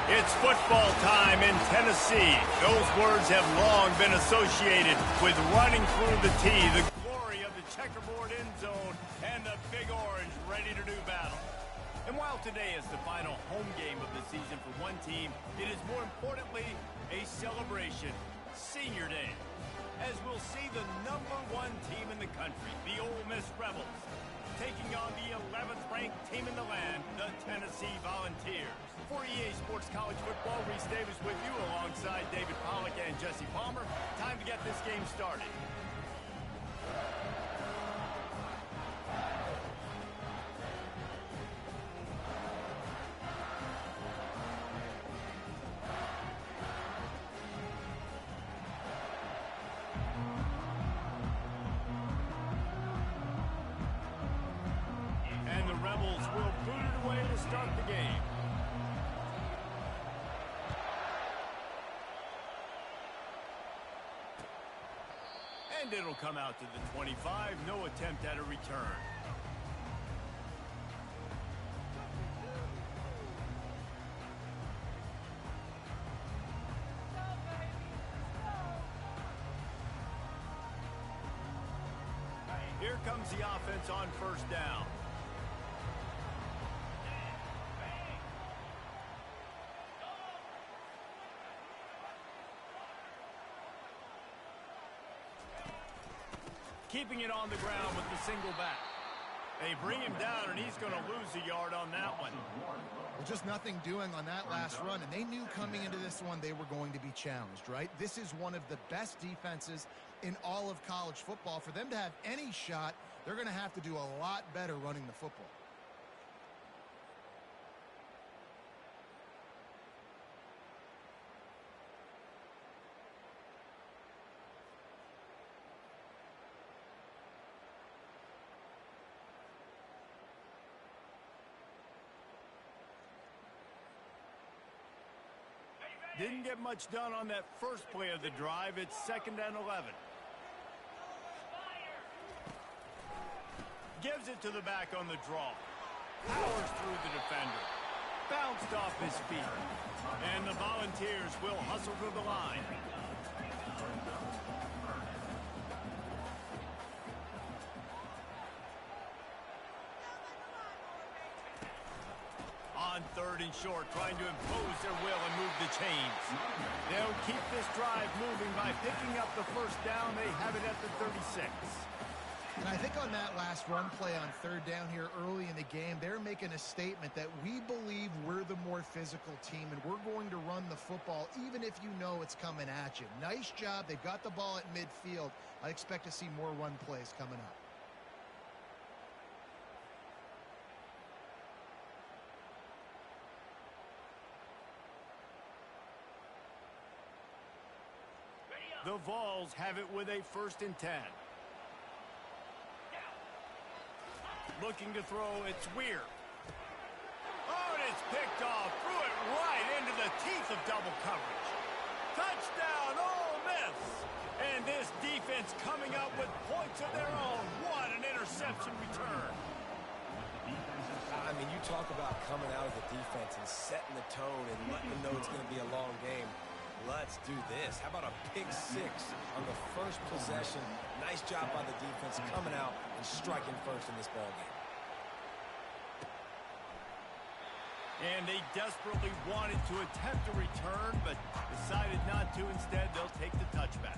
It's football time in Tennessee. Those words have long been associated with running through the tee, the glory of the checkerboard end zone, and the Big Orange ready to do battle. And while today is the final home game of the season for one team, it is more importantly a celebration, Senior Day, as we'll see the #1 team in the country, the Ole Miss Rebels, taking on the 11th ranked team in the land, the Tennessee Volunteers. For EA Sports College Football, Reese Davis with you alongside David Pollack and Jesse Palmer. Time to get this game started. And the Rebels will boot it away to start the game. And it'll come out to the 25. No attempt at a return. Here comes the offense on first down. Keeping it on the ground with the single back. They bring him down, and he's going to lose a yard on that one. Well, just nothing doing on that last run, and they knew coming into this one they were going to be challenged, right? This is one of the best defenses in all of college football. For them to have any shot, they're going to have to do a lot better running the football. Didn't get much done on that first play of the drive. It's 2nd and 11. Gives it to the back on the draw. Powers through the defender. Bounced off his feet. And the Volunteers will hustle to the line. On 3rd and short, trying to impose their will and move the chains. They'll keep this drive moving by picking up the first down. They have it at the 36. And I think on that last run play on 3rd down here early in the game, they're making a statement that we believe we're the more physical team and we're going to run the football even if you know it's coming at you. Nice job. They've got the ball at midfield. I expect to see more run plays coming up. The Vols have it with a 1st and 10. Looking to throw, it's Weir. Oh, and it's picked off. Threw it right into the teeth of double coverage. Touchdown, Ole Miss. And this defense coming up with points of their own. What an interception return. I mean, you talk about coming out of the defense and setting the tone and letting them know it's going to be a long game. Let's do this. How about a pick 6 on the first possession? Nice job by the defense coming out and striking first in this ballgame. And they desperately wanted to attempt a return, but decided not to. Instead, they'll take the touchback.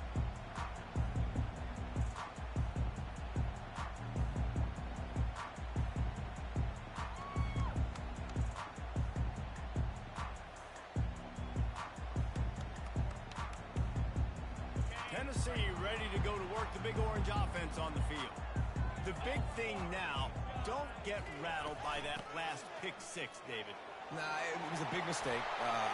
Tennessee ready to go to work the Big Orange offense on the field. The big thing now, don't get rattled by that last pick 6, David. Nah, it was a big mistake.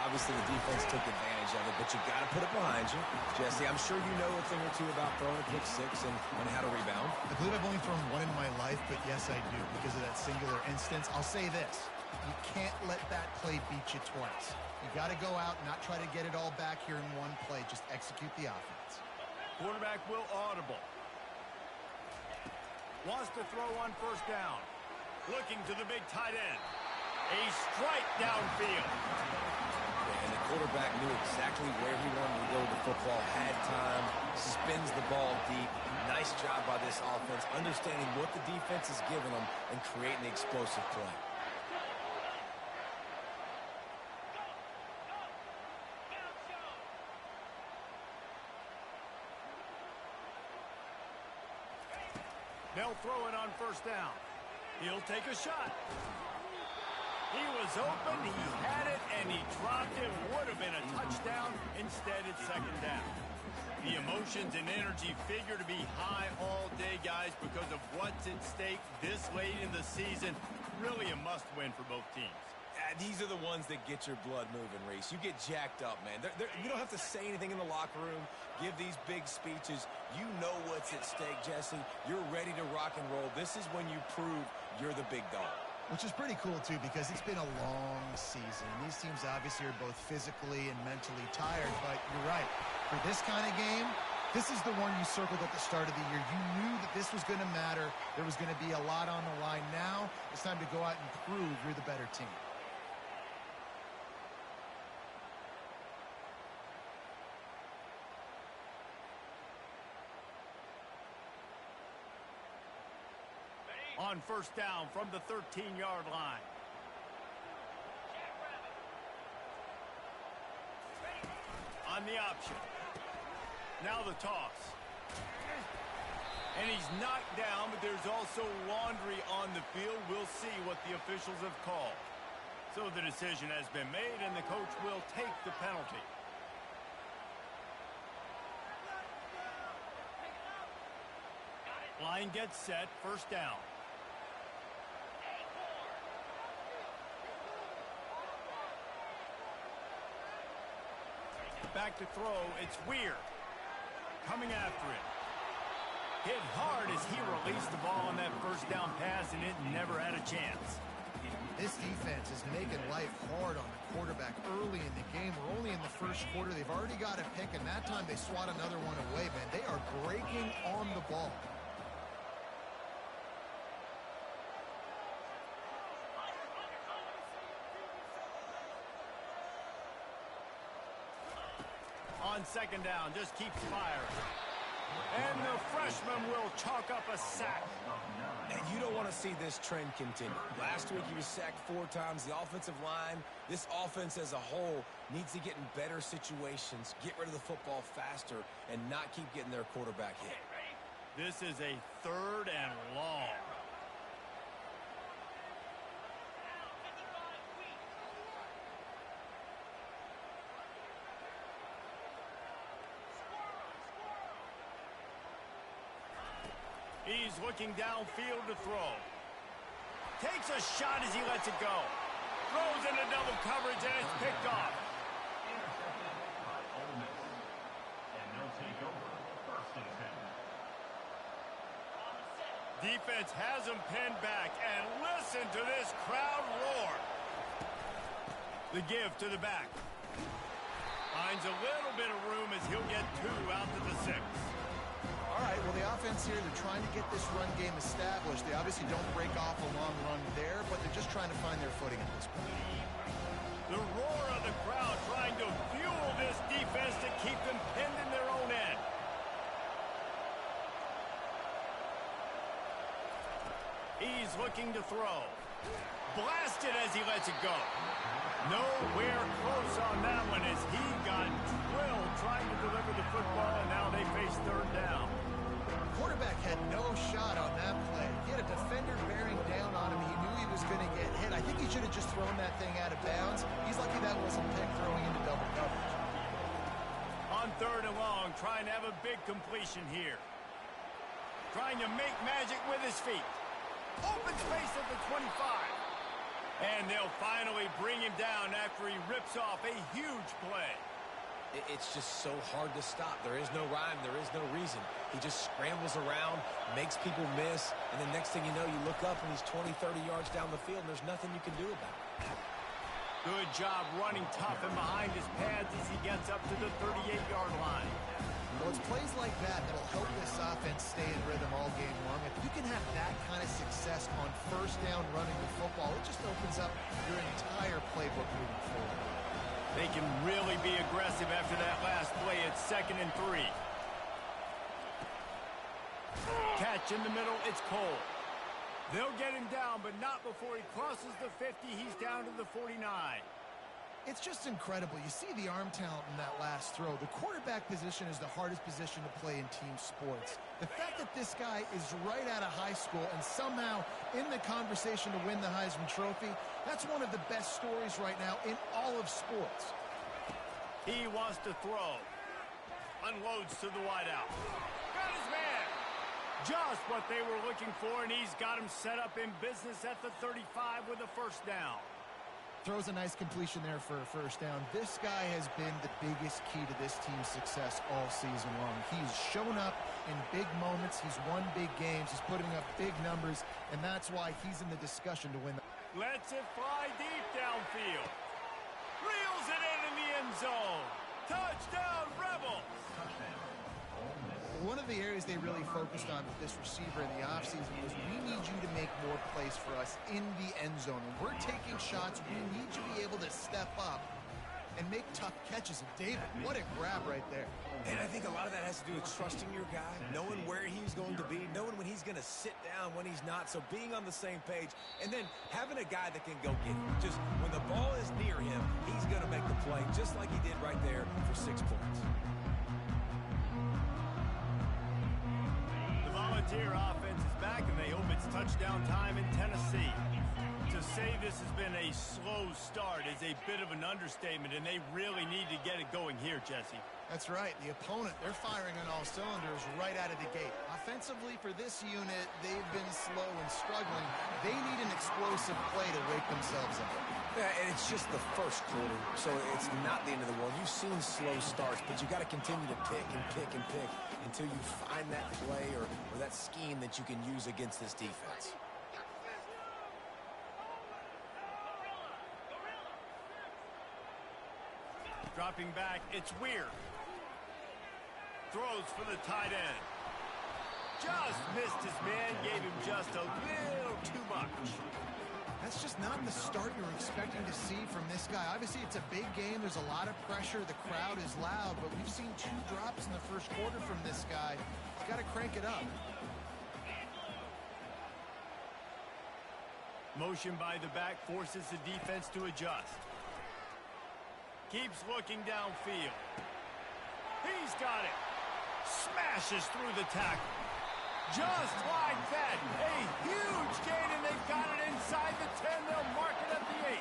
Obviously, the defense took advantage of it, but you got to put it behind you. Jesse, I'm sure you know a thing or two about throwing a pick 6 and how to rebound. I believe I've only thrown one in my life, but yes, I do because of that singular instance. I'll say this. You can't let that play beat you twice. You got to go out and not try to get it all back here in one play. Just execute the offense. Quarterback will audible. Wants to throw on 1st down. Looking to the big tight end. A strike downfield. quarterback knew exactly where he wanted to go with the football, had time, spins the ball deep. Nice job by this offense, understanding what the defense is giving them and creating the explosive play. They'll throw it on first down. He'll take a shot. He was open, he had it, and he dropped it. Would have been a touchdown. Instead, it's second down. The emotions and energy figure to be high all day, guys, because of what's at stake this late in the season. Really a must-win for both teams. These are the ones that get your blood moving, Reese. You get jacked up, man. You don't have to say anything in the locker room, give these big speeches. You know what's at stake, Jesse. You're ready to rock and roll. This is when you prove you're the big dog. Which is pretty cool, too, because it's been a long season. These teams obviously are both physically and mentally tired, but you're right. For this kind of game, this is the one you circled at the start of the year. You knew that this was going to matter. There was going to be a lot on the line. Now it's time to go out and prove you're the better team. On first down from the 13-yard line. On the option. Now the toss. And he's knocked down, but there's also laundry on the field. We'll see what the officials have called. So the decision has been made, and the coach will take the penalty. Line gets set, first down. Back to throw, it's Weir. Coming after it. Hit hard as he released the ball on that first down pass, and it never had a chance. This defense is making life hard on the quarterback early in the game. We're only in the first quarter. They've already got a pick, and that time they swat another one away, man. They are breaking on the ball. On second down, just keeps firing. And the freshman will chalk up a sack. And you don't want to see this trend continue. Last week he was sacked 4 times. The offensive line, this offense as a whole, needs to get in better situations, get rid of the football faster, and not keep getting their quarterback hit. This is a third and long. He's looking downfield to throw. Takes a shot as he lets it go. Throws into double coverage, and it's picked off. Defense has him pinned back, and listen to this crowd roar. The give to the back. Finds a little bit of room as he'll get 2 out to the 6. All right, well, the offense here, they're trying to get this run game established. They obviously don't break off a long run there, but they're just trying to find their footing at this point. The roar of the crowd trying to fuel this defense to keep them pinned in their own end. He's looking to throw. Blasted as he lets it go. Nowhere close on that one as he got drilled trying to deliver the football, and now they face third down. Quarterback had no shot on that play. He had a defender bearing down on him. He knew he was going to get hit. I think he should have just thrown that thing out of bounds. He's lucky that wasn't picked throwing into double coverage. On third and long, trying to have a big completion here. Trying to make magic with his feet. Open space at the 25. And they'll finally bring him down after he rips off a huge play. It's just so hard to stop. There is no rhyme. There is no reason. He just scrambles around, makes people miss, and the next thing you know, you look up and he's 20, 30 yards down the field, and there's nothing you can do about it. Good job running tough and behind his pads as he gets up to the 38-yard line. Well, it's plays like that that'll help this offense stay in rhythm all game long. If you can have that kind of success on first down running the football, it just opens up your entire playbook moving forward. They They can really be aggressive after that last play. It's 2nd and 3. Catch in the middle. It's Cole. They'll get him down, but not before he crosses the 50. He's down to the 49. It's just incredible. You see the arm talent in that last throw. The quarterback position is the hardest position to play in team sports. The fact that this guy is right out of high school and somehow in the conversation to win the Heisman Trophy, that's one of the best stories right now in all of sports. He wants to throw. Unloads to the wideout. Got his man. Just what they were looking for, and he's got him set up in business at the 35 with a first down. Throws a nice completion there for a first down. This guy has been the biggest key to this team's success all season long. He's shown up in big moments. He's won big games. He's putting up big numbers, and that's why he's in the discussion to win. Lets it fly deep downfield. Reels it in the end zone. Touchdown, Rebels! One of the areas they really focused on with this receiver in the offseason was we need you to make more plays for us in the end zone. When we're taking shots, we need you to be able to step up and make tough catches. And David, what a grab right there. And I think a lot of that has to do with trusting your guy, knowing where he's going to be, knowing when he's going to sit down, when he's not. So being on the same page, and then having a guy that can go get him. Just when the ball is near him, he's going to make the play, just like he did right there for 6 points. Volunteer offense is back, and they hope it's touchdown time in Tennessee. To say this has been a slow start is a bit of an understatement, and they really need to get it going here, Jesse. That's right. The opponent, they're firing on all cylinders right out of the gate. Offensively, for this unit, they've been slow and struggling. They need an explosive play to wake themselves up. Yeah, and it's just the first quarter, so it's not the end of the world. You've seen slow starts, but you got to continue to pick and pick and pick until you find that play or that scheme that you can use against this defense. Dropping back, it's Weir. Throws for the tight end. Just missed his man, gave him just a little too much. That's just not the start you're expecting to see from this guy. Obviously, it's a big game. There's a lot of pressure. The crowd is loud, but we've seen 2 drops in the first quarter from this guy. He's got to crank it up. Motion by the back forces the defense to adjust. Keeps looking downfield. He's got it. Smashes through the tackle. Just like that. A huge gain, and they've got it inside the 10. They'll mark it at the 8.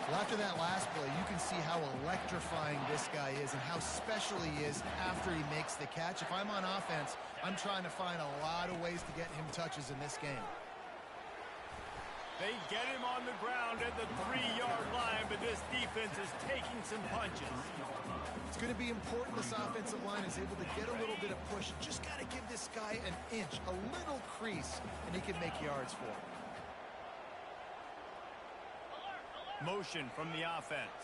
Well, after that last play, you can see how electrifying this guy is and how special he is after he makes the catch. If I'm on offense, I'm trying to find a lot of ways to get him touches in this game. They get him on the ground at the 3-yard line, but this defense is taking some punches. It's going to be important this offensive line is able to get a little bit of push. Just got to give this guy an inch, a little crease, and he can make yards for him. Motion from the offense.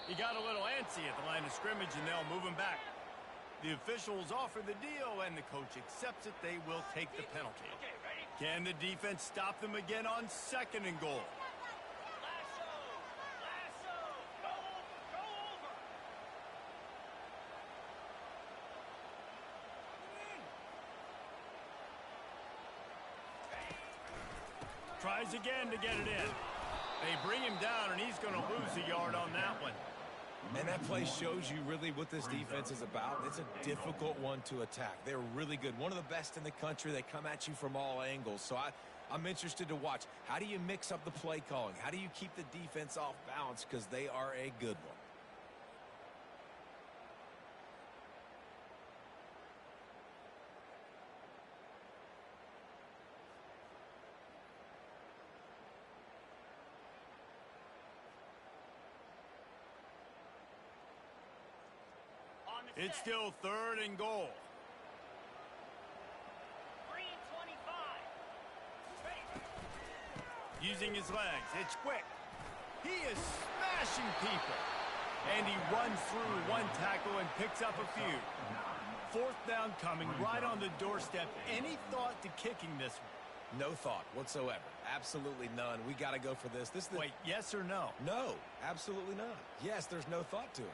He got a little antsy at the line of scrimmage, and they'll move him back. The officials offer the deal, and the coach accepts it. They will take the penalty. Can the defense stop them again on 2nd and goal? Tries again to get it in. They bring him down, and he's going to lose a yard on that one. And that play shows you really what this defense is about. It's a difficult one to attack. They're really good. One of the best in the country. They come at you from all angles. So I'm interested to watch. How do you mix up the play calling? How do you keep the defense off balance? Because they are a good one. It's still 3rd and goal. 3 and 25. Using his legs, it's quick. He is smashing people. And he runs through one tackle and picks up a few. 4th down coming right on the doorstep. Any thought to kicking this one? No thought whatsoever. Absolutely none. We got to go for this. Wait, yes or no? No, absolutely not. Yes, there's no thought to it.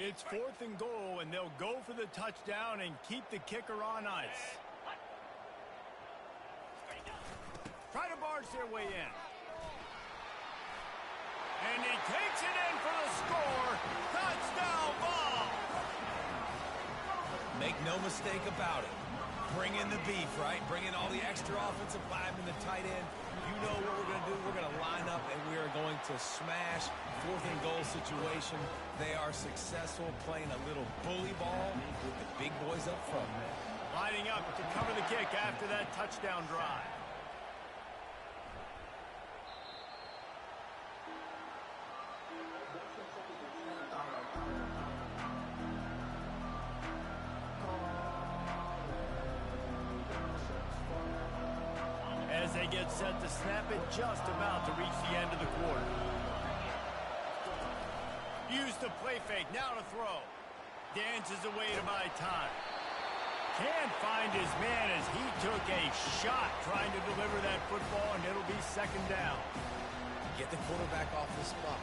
It's 4th and goal, and they'll go for the touchdown and keep the kicker on ice. Try to barge their way in. And he takes it in for the score. Touchdown ball. Make no mistake about it. Bring in the beef, right? Bring in all the extra offensive linemen, the tight end. You know what we're going to do. We're going to line up, and we are going to smash 4th and goal situation. They are successful playing a little bully ball with the big boys up front. Lining up to cover the kick after that touchdown drive. As they get set to snap it, just about to reach the end of the quarter. Use the play fake, now to throw. Dances away to buy time. Can't find his man as he took a shot trying to deliver that football, and it'll be 2nd down. Get the quarterback off the spot.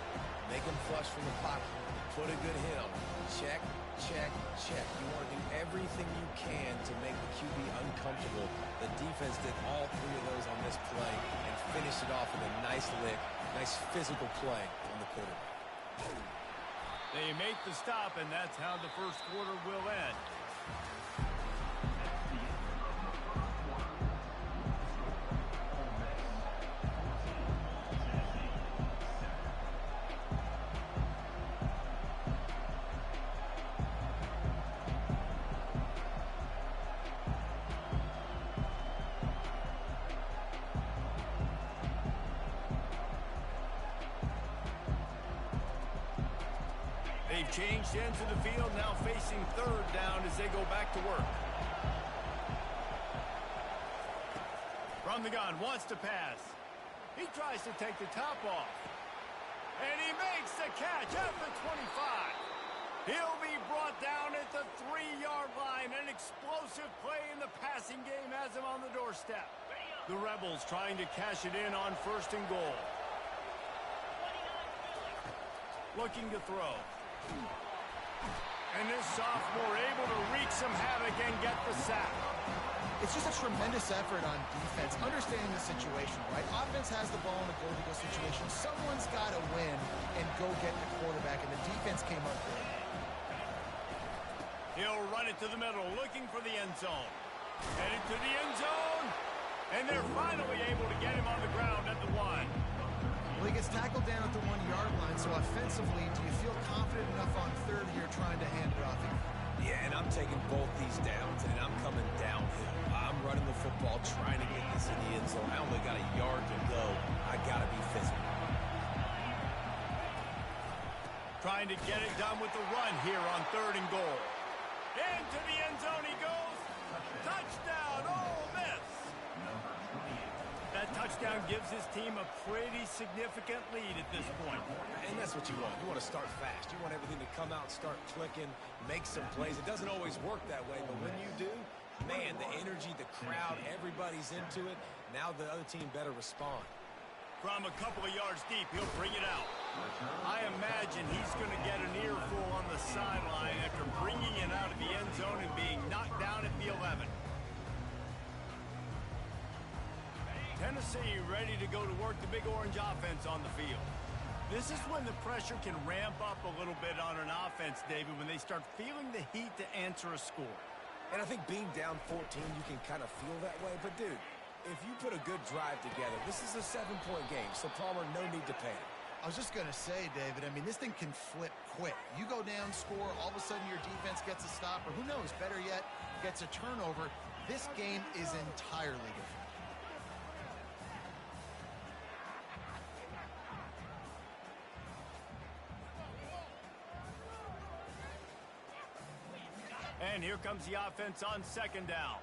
Make him flush from the pocket. Put a good hit on him. Check, check, check. You want to do everything you can to make the QB uncomfortable. The defense did all 3 of those on this play and finished it off with a nice lick, nice physical play on the quarterback. They make the stop, and that's how the first quarter will end. They've changed ends of the field, now facing 3rd down as they go back to work. From the gun, wants to pass. He tries to take the top off. And he makes the catch at the 25. He'll be brought down at the 3-yard line. An explosive play in the passing game has him on the doorstep. The Rebels trying to cash it in on 1st and goal. Looking to throw. And this sophomore able to wreak some havoc and get the sack. It's just a tremendous effort on defense, understanding the situation, right? Offense has the ball in a goal-to-go situation. Someone's got to win and go get the quarterback, and the defense came up with it. He'll run it to the middle, looking for the end zone. Headed to the end zone, and they're finally able to get him on the ground at the 1. Well, he gets tackled down at the 1-yard line, so offensively, do you feel confident enough on 3rd here trying to hand it off? Yeah, and I'm taking both these downs, and I'm coming downhill. I'm running the football, trying to get this in the end zone. I only got a yard to go. I got to be physical. Trying to get it done with the run here on 3rd and goal. Into the end zone he goes. Touchdown, Ole Miss. That touchdown gives his team a pretty significant lead at this point. And that's what you want. You want to start fast. You want everything to come out, start clicking, make some plays. It doesn't always work that way, but when you do, man, the energy, the crowd, everybody's into it. Now the other team better respond. From a couple of yards deep, he'll bring it out. I imagine he's going to get an earful on the sideline after bringing it out of the end zone and being knocked down at the 11. Tennessee ready to go to work the Big Orange offense on the field. This is when the pressure can ramp up a little bit on an offense, David, when they start feeling the heat to answer a score. And I think being down 14, you can kind of feel that way. But, dude, if you put a good drive together, this is a 7-point game, so Palmer, no need to panic. I was just going to say, David, I mean, this thing can flip quick. You go down, score, all of a sudden your defense gets a stop, or who knows, better yet, gets a turnover. This game is entirely different. here comes the offense on second down.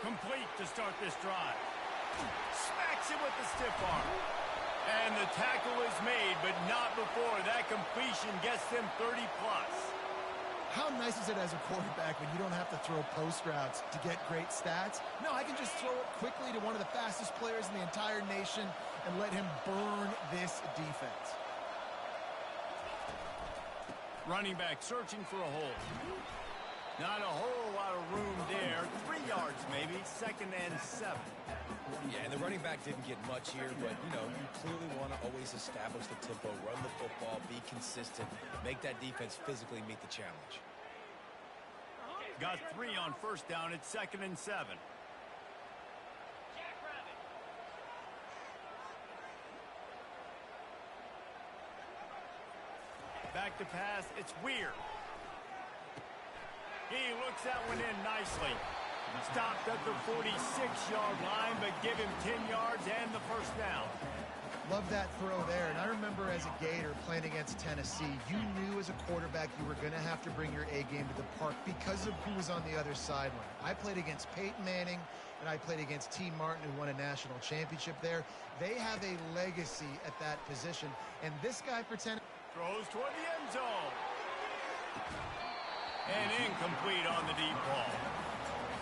Complete to start this drive. Smacks it with the stiff arm. And the tackle is made, but not before that completion gets them 30-plus. How nice is it as a quarterback when you don't have to throw post routes to get great stats? No, I can just throw it quickly to one of the fastest players in the entire nation and let him burn this defense. Running back searching for a hole. Not a whole lot of room there. 3 yards maybe, 2nd and 7. Yeah, and the running back didn't get much here, but, you know, you clearly want to always establish the tempo, run the football, be consistent, make that defense physically meet the challenge. Got 3 on first down. It's 2nd and 7. Back to pass. It's Weir. He looks that one in nicely. Stopped at the 46-yard line, but give him 10 yards and the first down. Love that throw there. And I remember as a Gator playing against Tennessee, you knew as a quarterback you were going to have to bring your A game to the park because of who was on the other sideline. I played against Peyton Manning, and I played against T. Martin, who won a national championship there. They have a legacy at that position. And this guy pretended... Throws toward the end zone. And incomplete on the deep ball.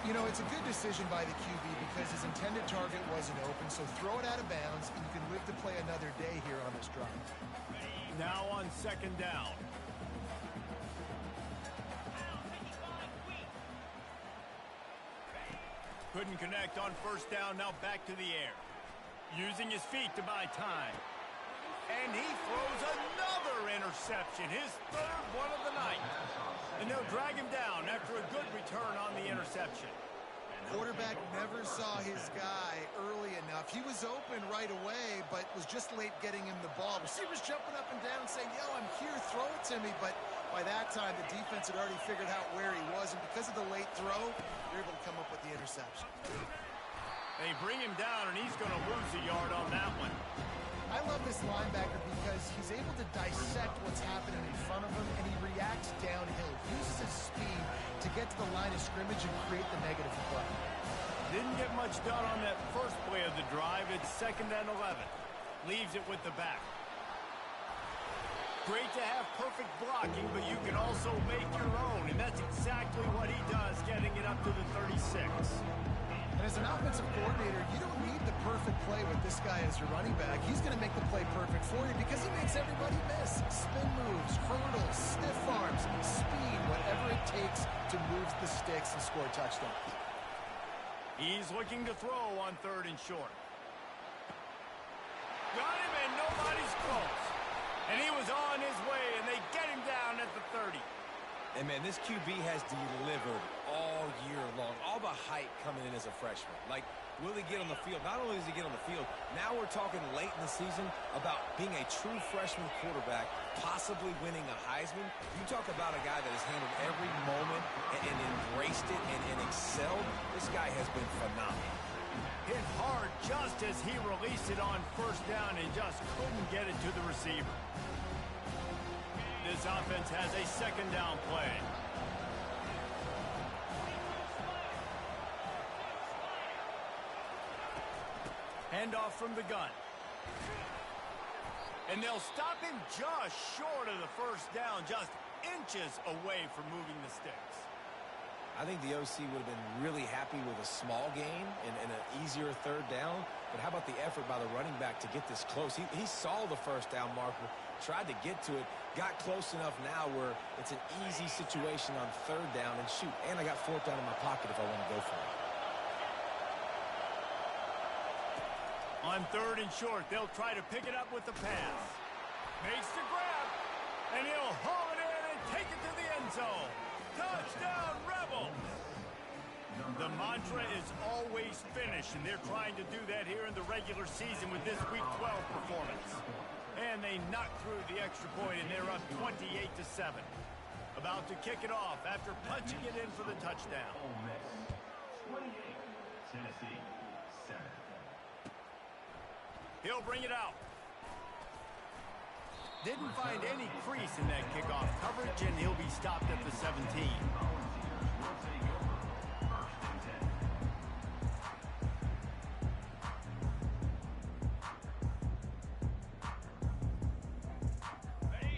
You know, it's a good decision by the QB because his intended target wasn't open, so throw it out of bounds, and you can live to play another day here on this drive. Now on 2nd down. Couldn't connect on first down, now back to the air. Using his feet to buy time. And he throws another interception, his 3rd one of the night. And they'll drag him down after a good return on the interception. Quarterback never saw his guy early enough. He was open right away, but was just late getting him the ball. Receivers jumping up and down saying, yo, I'm here, throw it to me. But by that time, the defense had already figured out where he was. And because of the late throw, they're able to come up with the interception. They bring him down, and he's going to lose a yard on that one. I love this linebacker because he's able to dissect what's happening in front of him, and he reacts downhill. Uses his speed to get to the line of scrimmage and create the negative play. Didn't get much done on that first play of the drive. It's 2nd and 11. Leaves it with the back. Great to have perfect blocking, but you can also make your own, and that's exactly what he does, getting it up to the 36. And as an offensive coordinator, you don't need the perfect play with this guy as your running back. He's going to make the play perfect for you because he makes everybody miss. Spin moves, hurdles, stiff arms, speed, whatever it takes to move the sticks and score touchdowns. He's looking to throw on 3rd and short. Got him, and nobody's close. And he was on his way, and they get him down at the 30. And, man, this QB has delivered all year long. All the hype coming in as a freshman. Like, will he get on the field? Not only does he get on the field, now we're talking late in the season about being a true freshman quarterback, possibly winning a Heisman. You talk about a guy that has handled every moment and embraced it and excelled. This guy has been phenomenal. Hit hard just as he released it on first down and just couldn't get it to the receiver. This offense has a 2nd down play. Handoff from the gun. And they'll stop him just short of the first down, just inches away from moving the sticks. I think the OC would have been really happy with a small gain and an easier 3rd down. But how about the effort by the running back to get this close? He saw the first down marker, tried to get to it, got close enough now where it's an easy situation on 3rd down. And shoot, and I got 4th down in my pocket if I want to go for it. On 3rd and short, they'll try to pick it up with the pass. Makes the grab, and he'll haul it in and take it to the end zone. Touchdown, Rebels! The mantra is always finish, and they're trying to do that here in the regular season with this Week 12 performance. And they knock through the extra point, and they're up 28-7. About to kick it off after punching it in for the touchdown. Tennessee, 7. He'll bring it out. Didn't find any crease in that kickoff coverage, and he'll be stopped at the 17.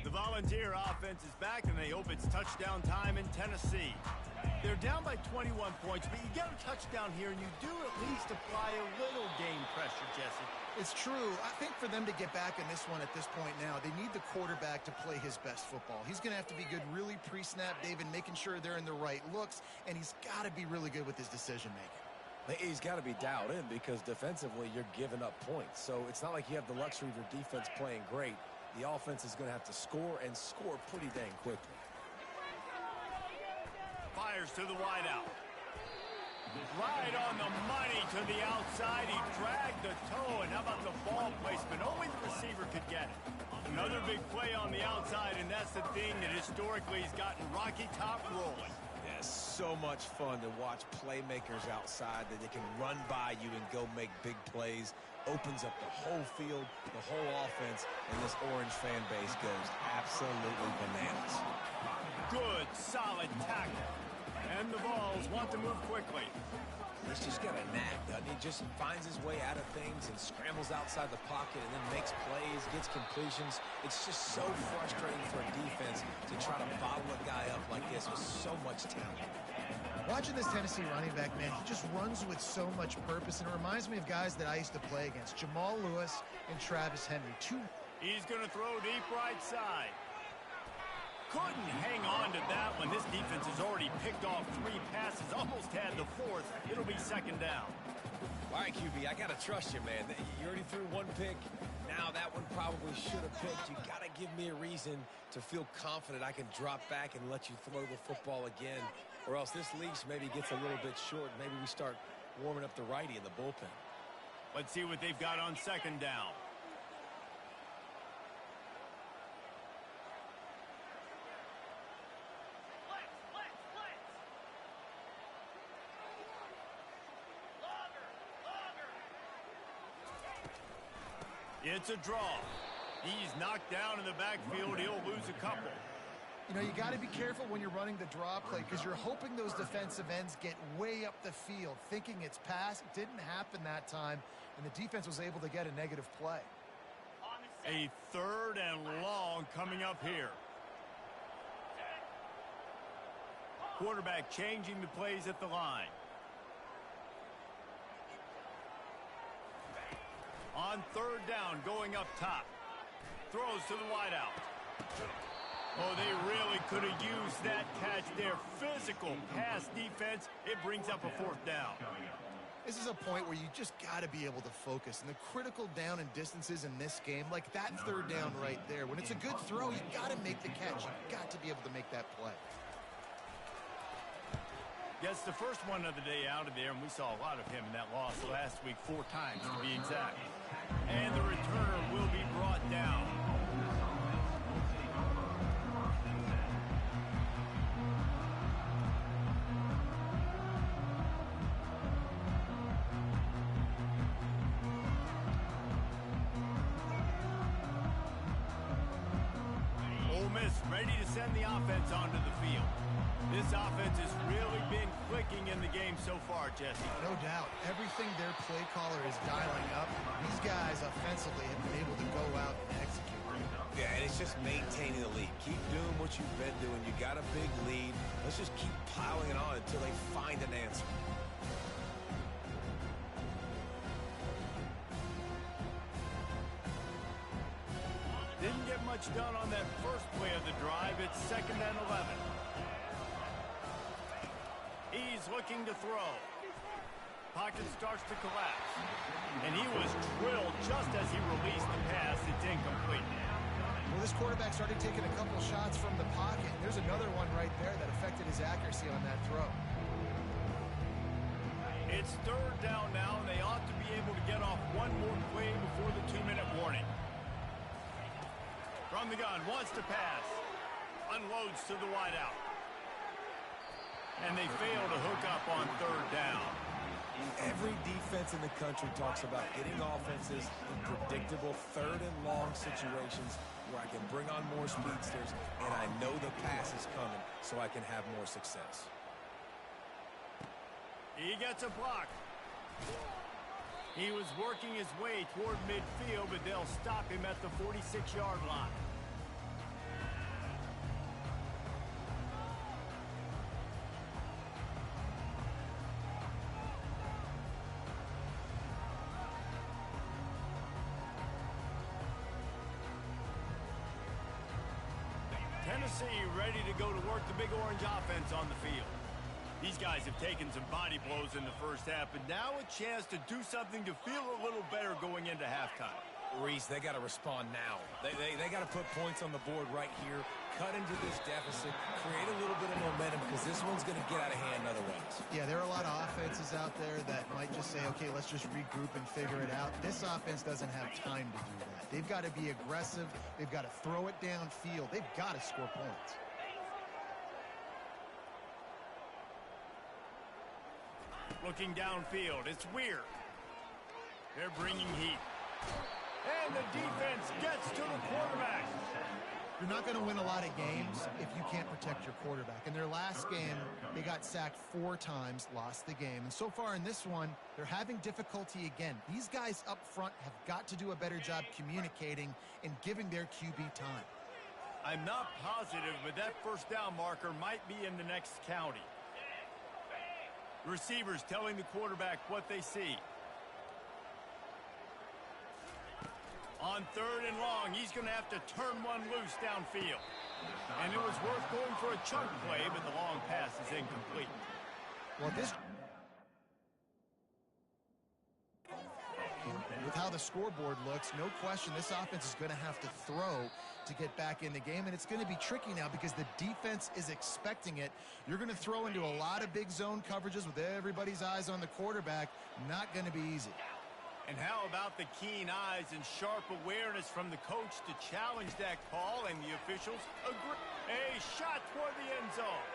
The Volunteer offense is back, and they hope it's touchdown time in Tennessee. They're down by 21 points, but you get a touchdown here, and you do at least apply a little game pressure, Jesse. It's true. I think for them to get back in this one at this point now, they need the quarterback to play his best football. He's going to have to be good really pre-snap, David, making sure they're in the right looks, and he's got to be really good with his decision-making. He's got to be dialed in because defensively you're giving up points. So it's not like you have the luxury of your defense playing great. The offense is going to have to score and score pretty dang quickly. Fires to the wideout. Right on the money to the outside. He dragged the toe, and how about the ball placement? Only the receiver could get it. Another big play on the outside, and that's the thing that historically has gotten Rocky Top rolling. Yeah, so much fun to watch playmakers outside that they can run by you and go make big plays. Opens up the whole field, the whole offense, and this Orange fan base goes absolutely bananas. Good, solid tackle. And the Vols want to move quickly. He's just got a knack, doesn't he? Just finds his way out of things and scrambles outside the pocket and then makes plays, gets completions. It's just so frustrating for a defense to try to bottle a guy up like this with so much talent. Watching this Tennessee running back, man, he just runs with so much purpose, and it reminds me of guys that I used to play against, Jamal Lewis and Travis Henry. He's going to throw deep right side. Couldn't hang on to that one. This defense has already picked off 3 passes, almost had the 4th. It'll be second down. All right, QB, I got to trust you, man. You already threw 1 pick. Now that one probably should have picked. You got to give me a reason to feel confident I can drop back and let you throw the football again, or else this leash maybe gets a little bit short. Maybe we start warming up the righty in the bullpen. Let's see what they've got on second down. It's a draw. He's knocked down in the backfield. He'll lose a couple. You know, you got to be careful when you're running the draw play because you're hoping those defensive ends get way up the field, thinking it's pass. It didn't happen that time, and the defense was able to get a negative play. A 3rd and long coming up here. Quarterback changing the plays at the line. On 3rd down, going up top. Throws to the wideout. Oh, they really could have used that catch there. Physical pass defense. It brings up a 4th down. This is a point where you just got to be able to focus. And the critical down and distances in this game, like that 3rd down right there, when it's a good throw, you got to make the catch. You got to be able to make that play. Gets the first one of the day out of there, and we saw a lot of him in that loss last week, 4 times to be exact. And the returner will be brought down. Ole Miss ready to send the offense onto the field. This offense has really been clicking in the game so far, Jesse. No doubt. Everything their play caller is dialing up, these guys offensively have been able to go out and execute. Yeah, and it's just maintaining the lead. Keep doing what you've been doing. You got a big lead. Let's just keep piling it on until they find an answer. Didn't get much done on that first play of the drive. It's 2nd and 11. He's looking to throw. Pocket starts to collapse. And he was drilled just as he released the pass. It's incomplete. Well, this quarterback started taking a couple shots from the pocket. There's another one right there that affected his accuracy on that throw. It's 3rd down now, and they ought to be able to get off one more play before the 2-minute warning. From the gun, wants to pass. Unloads to the wideout. And they fail to hook up on 3rd down. Every defense in the country talks about getting offenses in predictable third and long situations where I can bring on more speedsters and I know the pass is coming so I can have more success. He gets a block. He was working his way toward midfield, but they'll stop him at the 46-yard line. Tennessee ready to go to work the Big Orange offense on the field. These guys have taken some body blows in the first half, but now a chance to do something to feel a little better going into halftime. Reese, they got to respond now. They got to put points on the board right here, cut into this deficit, create a little bit of momentum because this one's going to get out of hand otherwise. Yeah, there are a lot of offenses out there that might just say, okay, let's just regroup and figure it out. This offense doesn't have time to do that. They've got to be aggressive. They've got to throw it downfield. They've got to score points. Looking downfield, it's Weir. They're bringing heat. And the defense gets to the quarterback. You're not going to win a lot of games if you can't protect your quarterback. In their last game, they got sacked 4 times, lost the game. And so far in this one, they're having difficulty again. These guys up front have got to do a better job communicating and giving their QB time. I'm not positive, but that first down marker might be in the next county. Receivers telling the quarterback what they see. On 3rd and long, he's going to have to turn one loose downfield. And it was worth going for a chunk play, but the long pass is incomplete. Well, with how the scoreboard looks, no question this offense is going to have to throw to get back in the game, and it's going to be tricky now because the defense is expecting it. You're going to throw into a lot of big zone coverages with everybody's eyes on the quarterback. Not going to be easy. And how about the keen eyes and sharp awareness from the coach to challenge that call, and the officials agree. A shot toward the end zone.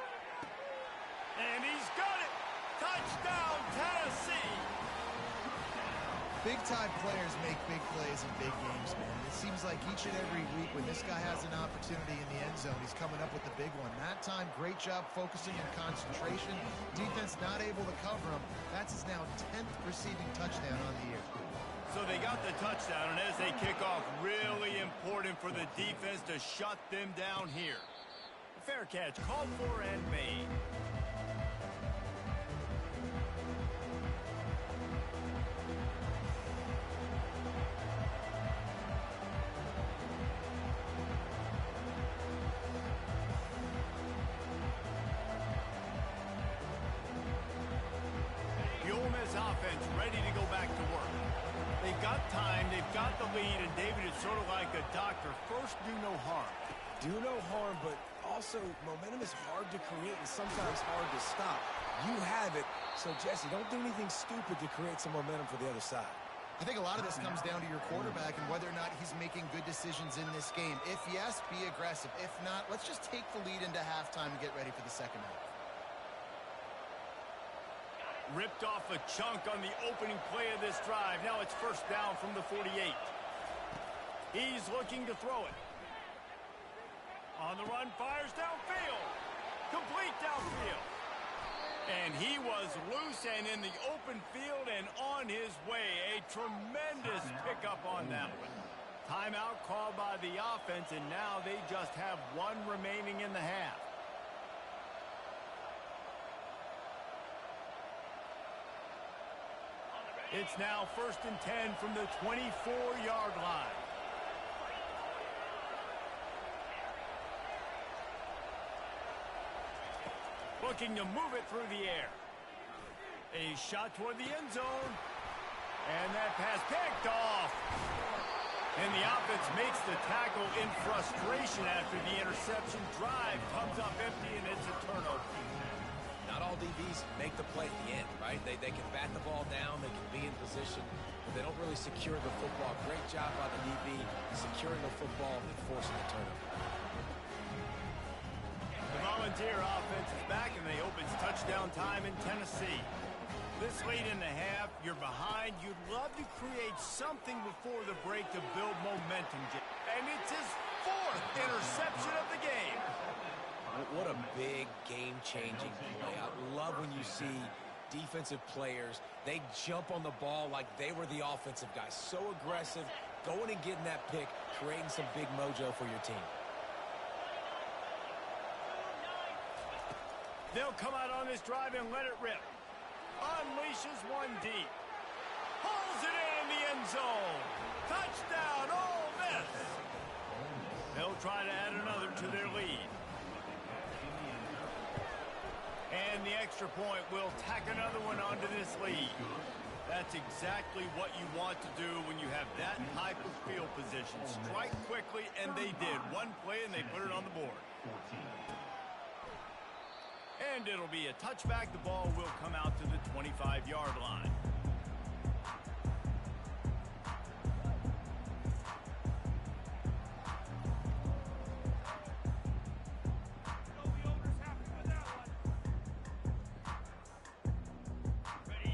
And he's got it. Touchdown, Tennessee. Big-time players make big plays in big games, man. It seems like each and every week when this guy has an opportunity in the end zone, he's coming up with the big one. That time, great job focusing and concentration. Defense not able to cover him. That's his now 10th receiving touchdown on the year. So they got the touchdown, and as they kick off, really important for the defense to shut them down here. Fair catch, called for and made. The Ole Miss offense ready to go back to work. They've got time, they've got the lead, and David is sort of like a doctor. First, do no harm. Do no harm, but also momentum is hard to create and sometimes hard to stop. You have it, so Jesse, don't do anything stupid to create some momentum for the other side. I think a lot of this comes down to your quarterback and whether or not he's making good decisions in this game. If yes, be aggressive. If not, let's just take the lead into halftime and get ready for the second half. Ripped off a chunk on the opening play of this drive. Now it's first down from the 48. He's looking to throw it. On the run, fires downfield. Complete downfield. And he was loose and in the open field and on his way. A tremendous pickup on that one. Timeout called by the offense, and now they just have one remaining in the half. It's now 1st and 10 from the 24-yard line. Looking to move it through the air. A shot toward the end zone. And that pass picked off. And the offense makes the tackle in frustration after the interception. Drive comes up empty, and it's a turnover. Not all DBs make the play at the end, right? They can bat the ball down, they can be in position, but they don't really secure the football. Great job by the DB securing the football and forcing the turnover. The Volunteer offense is back, and they opens touchdown time in Tennessee. This late in the half, you're behind. You'd love to create something before the break to build momentum. And it's his 4th interception of the game. What a big game-changing play. I love when you see defensive players, they jump on the ball like they were the offensive guys. So aggressive, going and getting that pick, creating some big mojo for your team. They'll come out on this drive and let it rip. Unleashes one deep. Pulls it in the end zone. Touchdown, Ole Miss. They'll try to add another to their lead. And the extra point will tack another one onto this lead. That's exactly what you want to do when you have that type of field position. Strike quickly, and they did. One play, and they put it on the board. And it'll be a touchback. The ball will come out to the 25-yard line.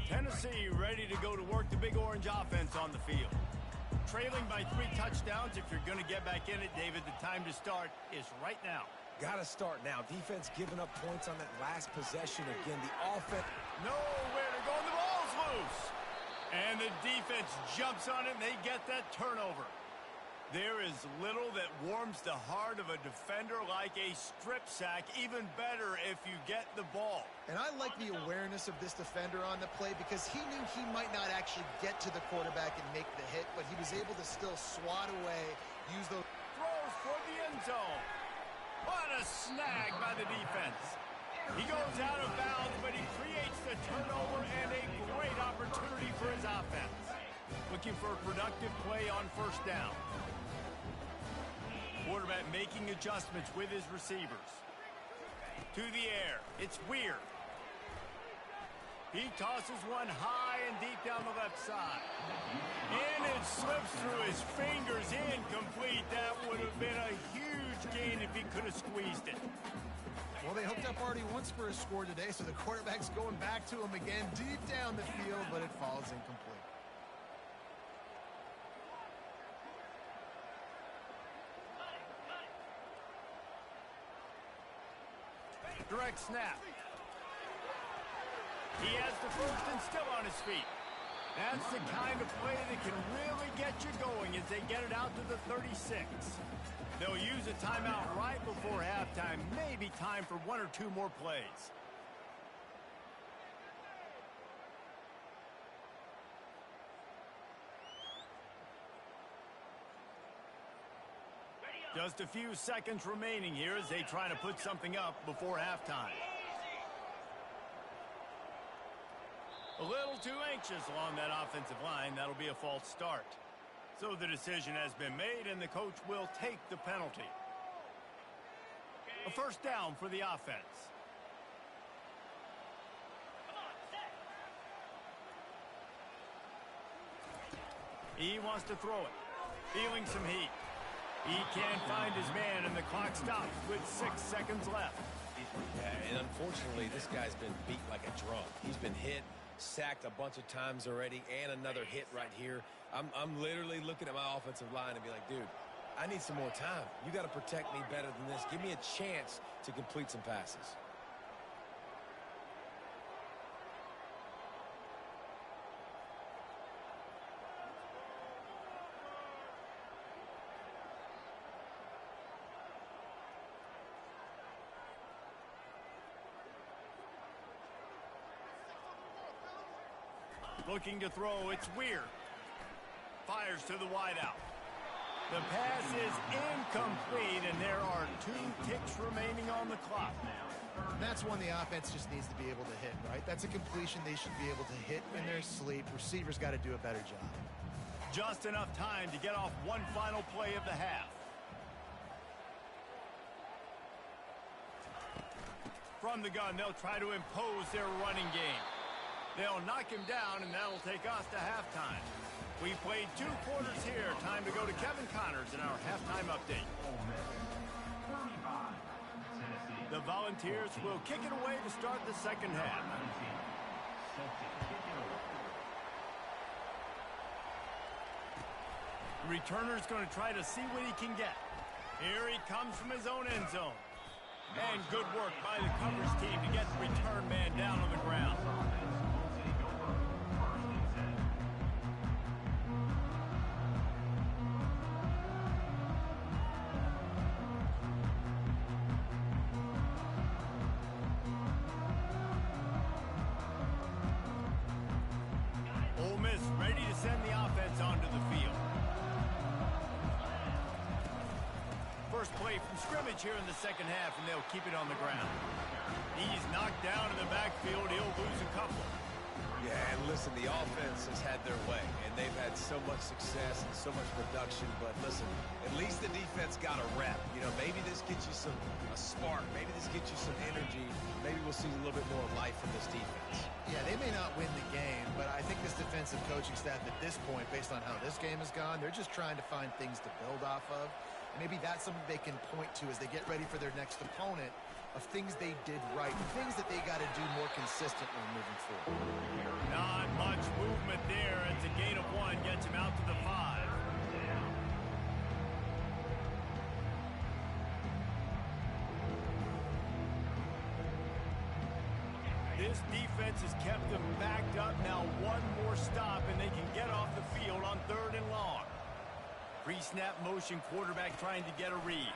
Tennessee ready to go to work the Big Orange offense on the field. Trailing by 3 touchdowns. If you're going to get back in it, David, the time to start is right now. Got to start now. Defense giving up points on that last possession. Again, the offense. Nowhere to go, and the ball's loose. And the defense jumps on it, and they get that turnover. There is little that warms the heart of a defender like a strip sack. Even better if you get the ball. And I like the awareness of this defender on the play because he knew he might not actually get to the quarterback and make the hit, but he was able to still swat away, use those. Throws for the end zone. What a snag by the defense. He goes out of bounds, but he creates the turnover and a great opportunity for his offense. Looking for a productive play on first down. Quarterback making adjustments with his receivers. To the air. It's Weir. He tosses one high and deep down the left side. And it slips through his fingers. Incomplete. That would have been a huge gain if he could have squeezed it. Well, they hooked up already once for a score today, so the quarterback's going back to him again deep down the field, but it falls incomplete. Direct snap. He has the first and still on his feet. That's the kind of play that can really get you going as they get it out to the 36. They'll use a timeout right before halftime. Maybe time for 1 or 2 more plays. Just a few seconds remaining here as they try to put something up before halftime. A little too anxious along that offensive line. That'll be a false start. So the decision has been made, and the coach will take the penalty. A first down for the offense. He wants to throw it. Feeling some heat. He can't find his man, and the clock stops with 6 seconds left. Yeah, and unfortunately, this guy's been beat like a drum. He's been hit, sacked a bunch of times already, and another hit right here. I'm literally looking at my offensive line and be like, dude, I need some more time. You got to protect me better than this. Give me a chance to complete some passes. Looking to throw, it's Weir. Fires to the wideout. The pass is incomplete, and there are 2 ticks remaining on the clock. That's one the offense just needs to be able to hit, right? That's a completion they should be able to hit in their sleep. Receivers got to do a better job. Just enough time to get off one final play of the half. From the gun, they'll try to impose their running game. They'll knock him down, and that'll take us to halftime. We played 2 quarters here. Time to go to Kevin Connors in our halftime update. The Volunteers will kick it away to start the second half. The returner's going to try to see what he can get. Here he comes from his own end zone. And good work by the coverage team to get the return man down on the ground. Ole Miss ready to send the offense onto the field. First play from scrimmage here in the second half, and they'll keep it on the ground. He's knocked down in the backfield. He'll lose a couple. Yeah, and listen, the offense has had their way, and they've had so much success and so much production. But listen, at least the defense got a rep. You know, maybe this gets you a spark. Maybe this gets you some energy. Maybe we'll see a little bit more life from this defense. Yeah, they may not win the game, but I think this defensive coaching staff at this point, based on how this game has gone, they're just trying to find things to build off of. Maybe that's something they can point to as they get ready for their next opponent, of things they did right, things that they got to do more consistently moving forward. Not much movement there as a gain of 1 gets him out to the 5. This defense has kept them backed up. Now one more stop and they can get off the field on 3rd and long. Pre-snap motion, quarterback trying to get a read.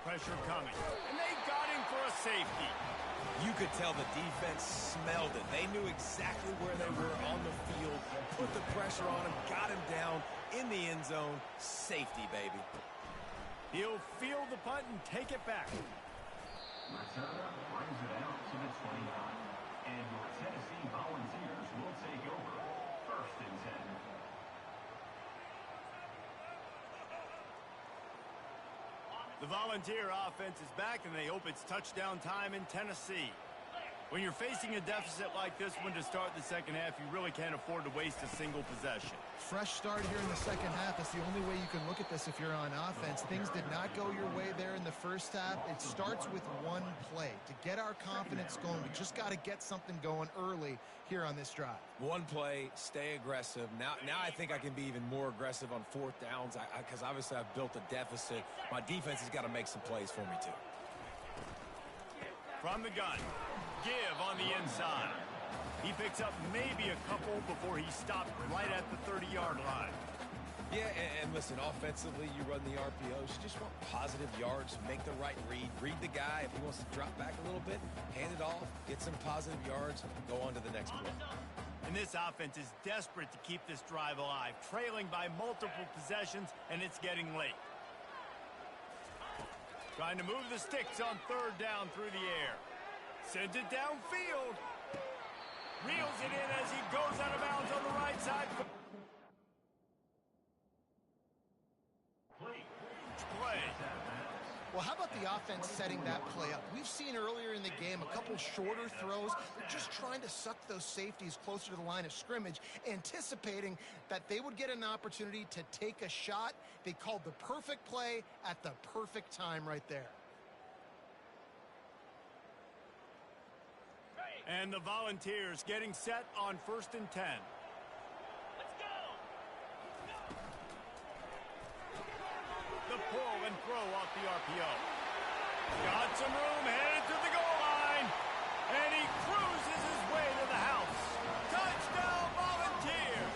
Pressure coming. And they got him for a safety. You could tell the defense smelled it. They knew exactly where they were on the field, put the pressure on him, got him down in the end zone. Safety, baby. He'll field the punt and take it back. Returner brings it out to the 29. And your Tennessee Volunteers will take over 1st and 10. The Volunteer offense is back, and they hope it's touchdown time in Tennessee. When you're facing a deficit like this one to start the second half, you really can't afford to waste a single possession. Fresh start here in the second half. That's the only way you can look at this if you're on offense. Things did not go your way there in the first half. It starts with one play. To get our confidence going, we just got to get something going early here on this drive. One play, stay aggressive. Now I think I can be even more aggressive on 4th downs because obviously I've built a deficit. My defense has got to make some plays for me too. From the gun, give on the inside. He picks up maybe a couple before he stopped right at the 30-yard line. Yeah, and listen, offensively, you run the RPOs. You just want positive yards, make the right read. Read the guy. If he wants to drop back a little bit, hand it off, get some positive yards, go on to the next play. And this offense is desperate to keep this drive alive, trailing by multiple possessions, and it's getting late. Trying to move the sticks on 3rd down through the air. Sends it downfield. Reels it in as he goes out of bounds on the right side. Play. Well, how about the offense setting that play up? We've seen earlier in the game a couple shorter throws. They're just trying to suck those safeties closer to the line of scrimmage, anticipating that they would get an opportunity to take a shot. They called the perfect play at the perfect time right there. And the Volunteers getting set on 1st and 10. Let's go! The pull and throw off the RPO. Got some room, headed to the goal line. And he cruises his way to the house. Touchdown, Volunteers!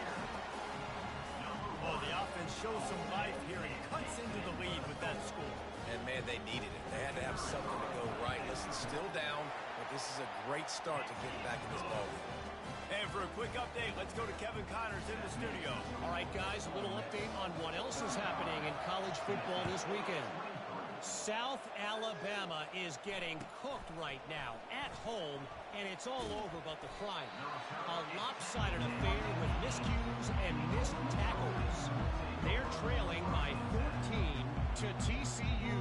Oh, the offense shows some life here and cuts into the lead with that score. And, man, they needed it. They had to have something to go right. Listen, still down, but this is a great start to getting back in this ballgame. And for a quick update, let's go to Kevin Connors in the studio. All right, guys, a little update on what else is happening in college football this weekend. South Alabama is getting cooked right now at home, and it's all over but the frying. A lopsided affair with miscues and missed tackles. They're trailing by 14 to TCU.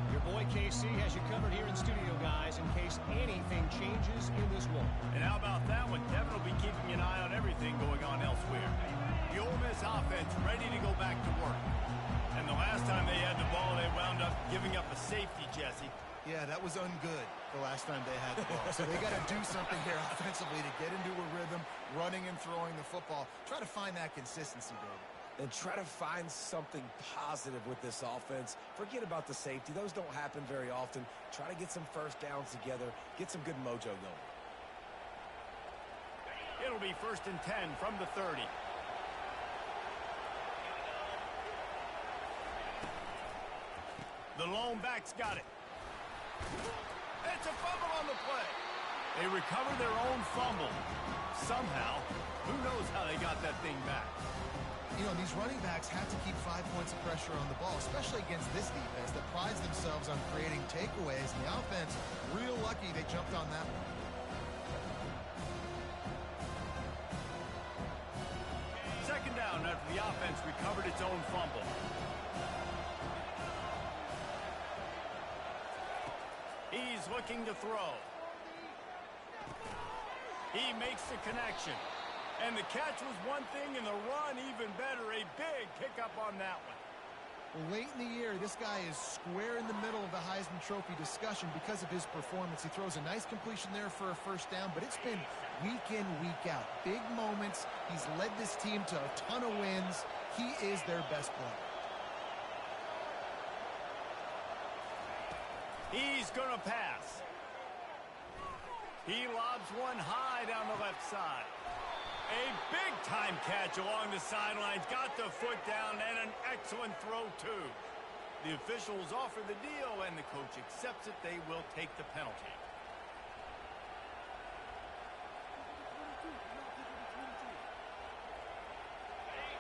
Your boy KC has you covered here in studio, guys, in case anything changes in this one. And how about that one? Kevin will be keeping an eye on everything going on elsewhere. The Ole Miss offense ready to go back to work. And the last time they had the ball, they wound up giving up a safety, Jesse. Yeah, that was ungood the last time they had the ball. So they got to do something here offensively to get into a rhythm, running and throwing the football. Try to find that consistency, baby. and try to find something positive with this offense. Forget about the safety. Those don't happen very often. Try to get some first downs together, get some good mojo going. It'll be 1st and 10 from the 30. The lone back's got it. It's a fumble on the play. They recover their own fumble. Somehow, who knows how they got that thing back. You know, these running backs have to keep 5 points of pressure on the ball, especially against this defense that prides themselves on creating takeaways. And the offense, real lucky they jumped on that one. Second down after the offense recovered its own fumble. He's looking to throw. He makes the connection. And the catch was one thing, and the run even better. A big pickup on that one. Well, late in the year, this guy is square in the middle of the Heisman Trophy discussion because of his performance. He throws a nice completion there for a first down, but it's been week in, week out. Big moments. He's led this team to a ton of wins. He is their best player. He's going to pass. He lobs one high down the left side. A big-time catch along the sidelines. Got the foot down and an excellent throw, too. The officials offer the deal, and the coach accepts it. They will take the penalty.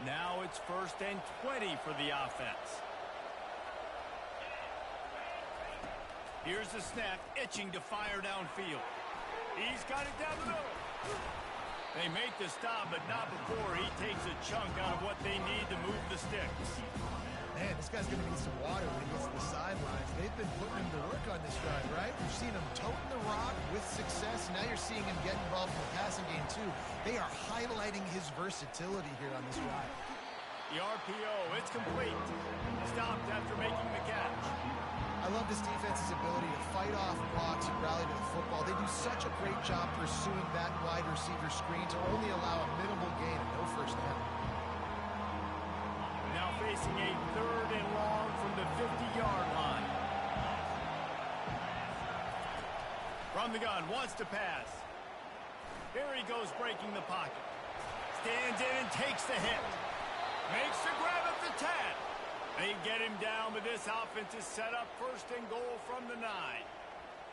Now it's 1st and 20 for the offense. Here's the snap, itching to fire downfield. He's got it down the middle. They make the stop, but not before he takes a chunk out of what they need to move the sticks. Man, this guy's going to need some water when he gets to the sidelines. They've been putting him to work on this drive, right? You've seen him toting the rock with success. Now you're seeing him get involved in the passing game, too. They are highlighting his versatility here on this drive. The RPO, it's complete. Stopped after making the catch. I love this defense's ability to fight off blocks and rally to the football. They do such a great job pursuing that wide receiver screen to only allow a minimal gain and no first down. Now facing a 3rd and long from the 50-yard line. From the gun, wants to pass. Here he goes breaking the pocket. Stands in and takes the hit. Makes the grab at the 10. They get him down, but this offense is set up 1st and goal from the 9.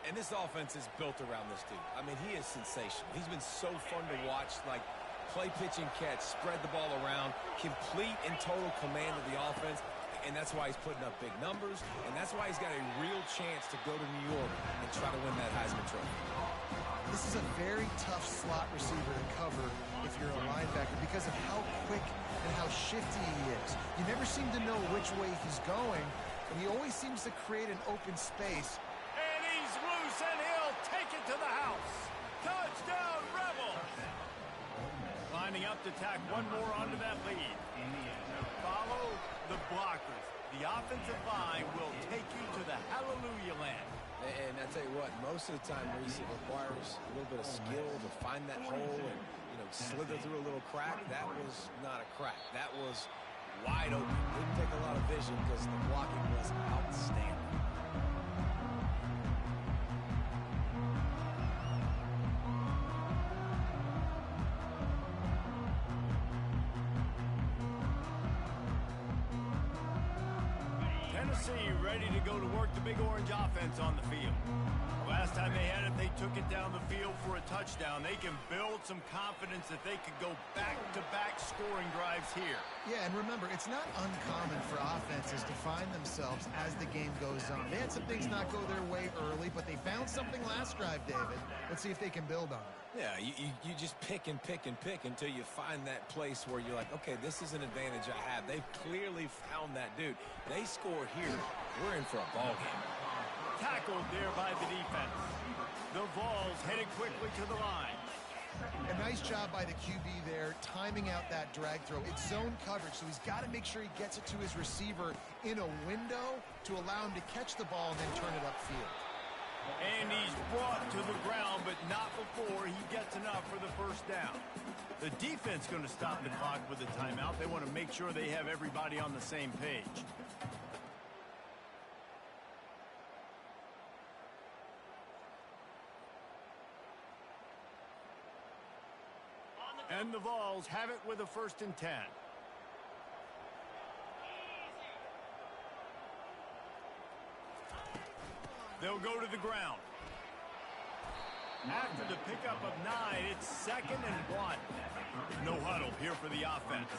And this offense is built around this dude. I mean, he is sensational. He's been so fun to watch, like play, pitch, and catch, spread the ball around, complete and total command of the offense. And that's why he's putting up big numbers, and that's why he's got a real chance to go to New York and try to win that Heisman Trophy. This is a very tough slot receiver to cover if you're a linebacker because of how quick and how shifty he is. You never seem to know which way he's going, and he always seems to create an open space. And he's loose, and he'll take it to the house. Touchdown, Rebels! Lining up to tack one more onto that lead. Follow the blockers. The offensive line will take you to the hallelujah land. And I tell you what, most of the time, Reese, it requires a little bit of skill to find that hole and, slither through a little crack. That was not a crack. That was wide open. Didn't take a lot of vision because the blocking was outstanding. Tennessee ready to go to work the Big Orange offense on the field. Last time they had it, they took it down the field for a touchdown. They can build some confidence that they could go back-to-back scoring drives here. Yeah, and remember, it's not uncommon for offenses to find themselves as the game goes on. They had some things not go their way early, but they found something last drive, David. Let's see if they can build on it. Yeah, you just pick and pick and pick until you find that place where you're like, okay, this is an advantage I have. They've clearly found that dude. They score here, we're in for a ball game. Tackled there by the defense. The Vols headed quickly to the line. A nice job by the QB there, timing out that drag throw. It's zone coverage, so he's got to make sure he gets it to his receiver in a window to allow him to catch the ball and then turn it upfield. And he's brought to the ground, but not before he gets enough for the first down. The defense going to stop the clock with a timeout. They want to make sure they have everybody on the same page. And the Vols have it with a 1st and 10. They'll go to the ground. After the pickup of 9, it's 2nd and 1. No huddle here for the offense.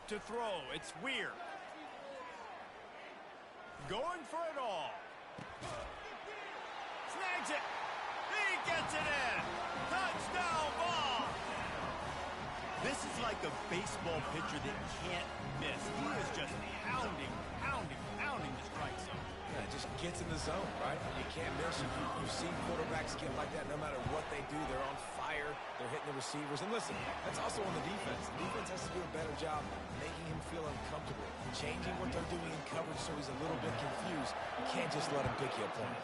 To throw, it's Weir. Going for it all. Snags it. He gets it in. Touchdown ball. This is like a baseball pitcher that can't miss. He is just pounding the strike zone. Yeah, it just gets in the zone, right? You can't miss. You've seen quarterbacks get like that no matter what they do. They're on fire. They're hitting the receivers. And listen, that's also on the defense. The defense has to do a better job making him feel uncomfortable, changing what they're doing in coverage so he's a little bit confused. You can't just let him pick you apart.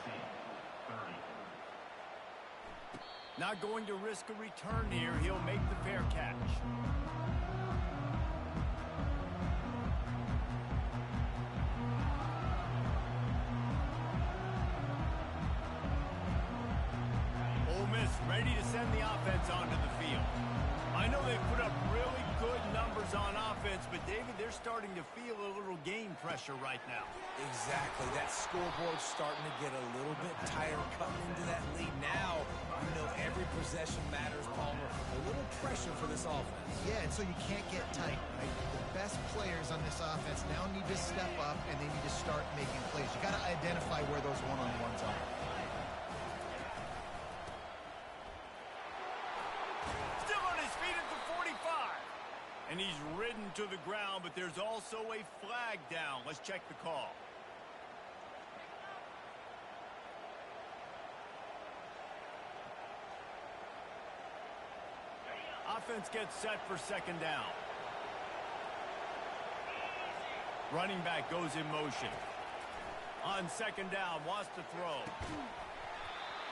Not going to risk a return here. He'll make the fair catch. Ole Miss ready to send the offense onto the field. I know they've put up really good numbers on offense, but David, they're starting to feel a little game pressure right now. Exactly. That scoreboard's starting to get a little bit tighter, cutting into that lead now. You know, every possession matters, Palmer. A little pressure for this offense. Yeah, and so you can't get tight, right? The best players on this offense now need to step up, and they need to start making plays. You got to identify where those one-on-ones are. Still on his feet at the 45. And he's ridden to the ground, but there's also a flag down. Let's check the call. Offense gets set for 2nd down. Running back goes in motion. On 2nd down, wants to throw.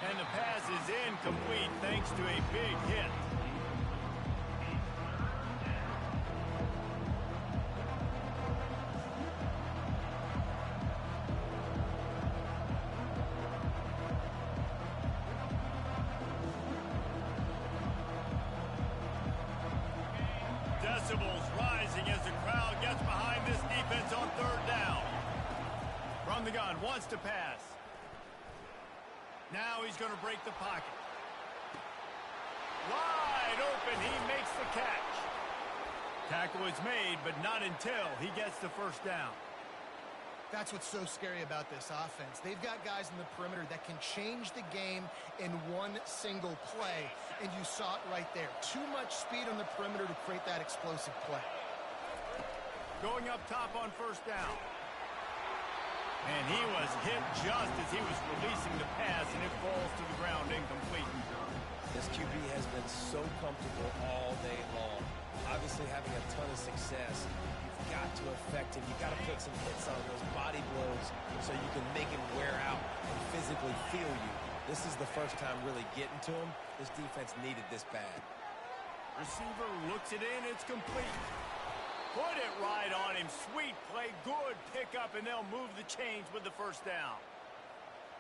And the pass is incomplete thanks to a big hit. Decibels rising as the crowd gets behind this defense on 3rd down. From the gun, wants to pass. Now he's going to break the pocket. Wide open, he makes the catch. Tackle is made, but not until he gets the 1st down. That's what's so scary about this offense. They've got guys in the perimeter that can change the game in one single play, and you saw it right there. Too much speed on the perimeter to create that explosive play. Going up top on 1st down. And he was hit just as he was releasing the pass, and it falls to the ground incomplete. This QB has been so comfortable all day long. Obviously having a ton of success. You've got to affect him. You've got to put some hits on those body blows so you can make him wear out and physically feel you. This is the first time really getting to him. This defense needed this bad. Receiver looks it in. It's complete. Put it right on him. Sweet play. Good pickup, and they'll move the chains with the 1st down.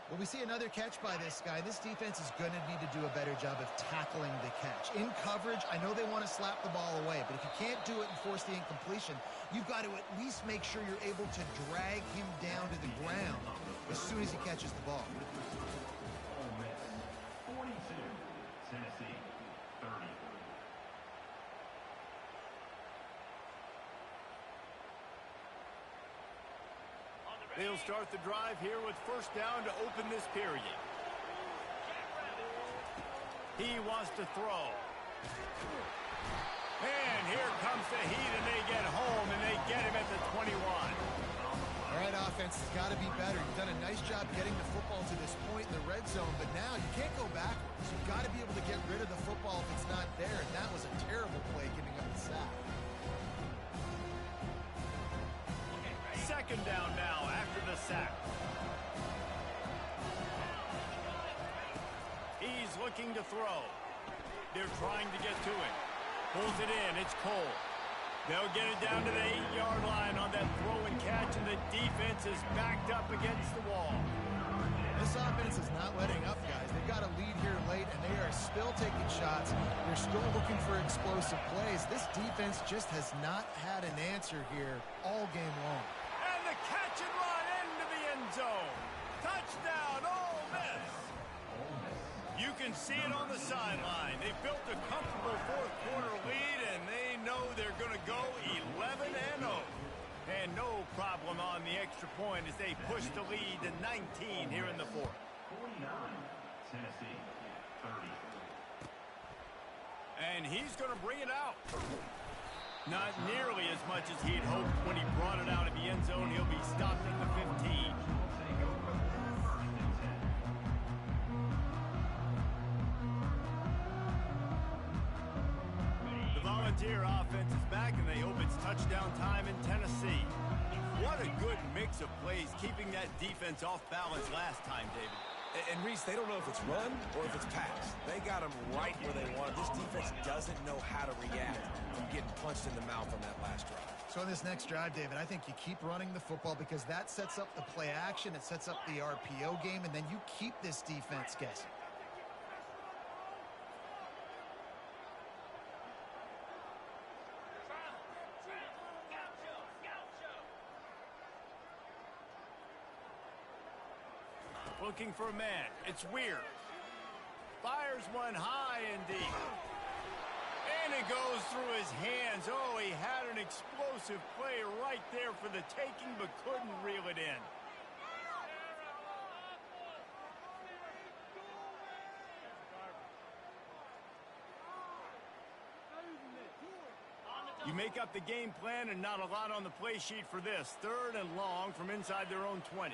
Well, we see another catch by this guy. This defense is going to need to do a better job of tackling the catch. In coverage, I know they want to slap the ball away, but if you can't do it and force the incompletion, you've got to at least make sure you're able to drag him down to the ground as soon as he catches the ball. Ole Miss 42, Tennessee 30. They'll start the drive here with 1st down to open this period. He wants to throw. And here comes the heat, and they get home, and they get him at the 21. All right, offense has got to be better. You've done a nice job getting the football to this point in the red zone, but now you can't go backwards. You've got to be able to get rid of there, and that was a terrible play giving up the sack. Second down now after the sack. He's looking to throw. They're trying to get to it. Pulls it in. It's Cole. They'll get it down to the 8-yard line on that throw and catch, and the defense is backed up against the wall. This offense is not letting up, guys. They've got a lead here late, and they are still taking shots. They're still looking for explosive plays. This defense just has not had an answer here all game long. And the catch and run into the end zone. Touchdown, Ole Miss. You can see it on the sideline. They built a comfortable fourth-quarter lead, and they know they're going to go 11-0. And no problem on the extra point as they push the lead to 19 here in the fourth. 49, Tennessee, 30. And he's going to bring it out. Not nearly as much as he'd hoped when he brought it out of the end zone. He'll be stopped at the 15. The Volunteer offense is back, and they hope it's touchdown time in Tennessee. What a good mix of plays, keeping that defense off balance last time, David. And Reese, they don't know if it's run or if it's pass. They got them right where they want it. This defense doesn't know how to react from getting punched in the mouth on that last drive. So in this next drive, David, I think you keep running the football because that sets up the play action, it sets up the RPO game, and then you keep this defense guessing. Looking for a man. It's Weir. Fires one high and deep. And it goes through his hands. Oh, he had an explosive play right there for the taking, but couldn't reel it in. You make up the game plan and not a lot on the play sheet for this. 3rd and long from inside their own 20.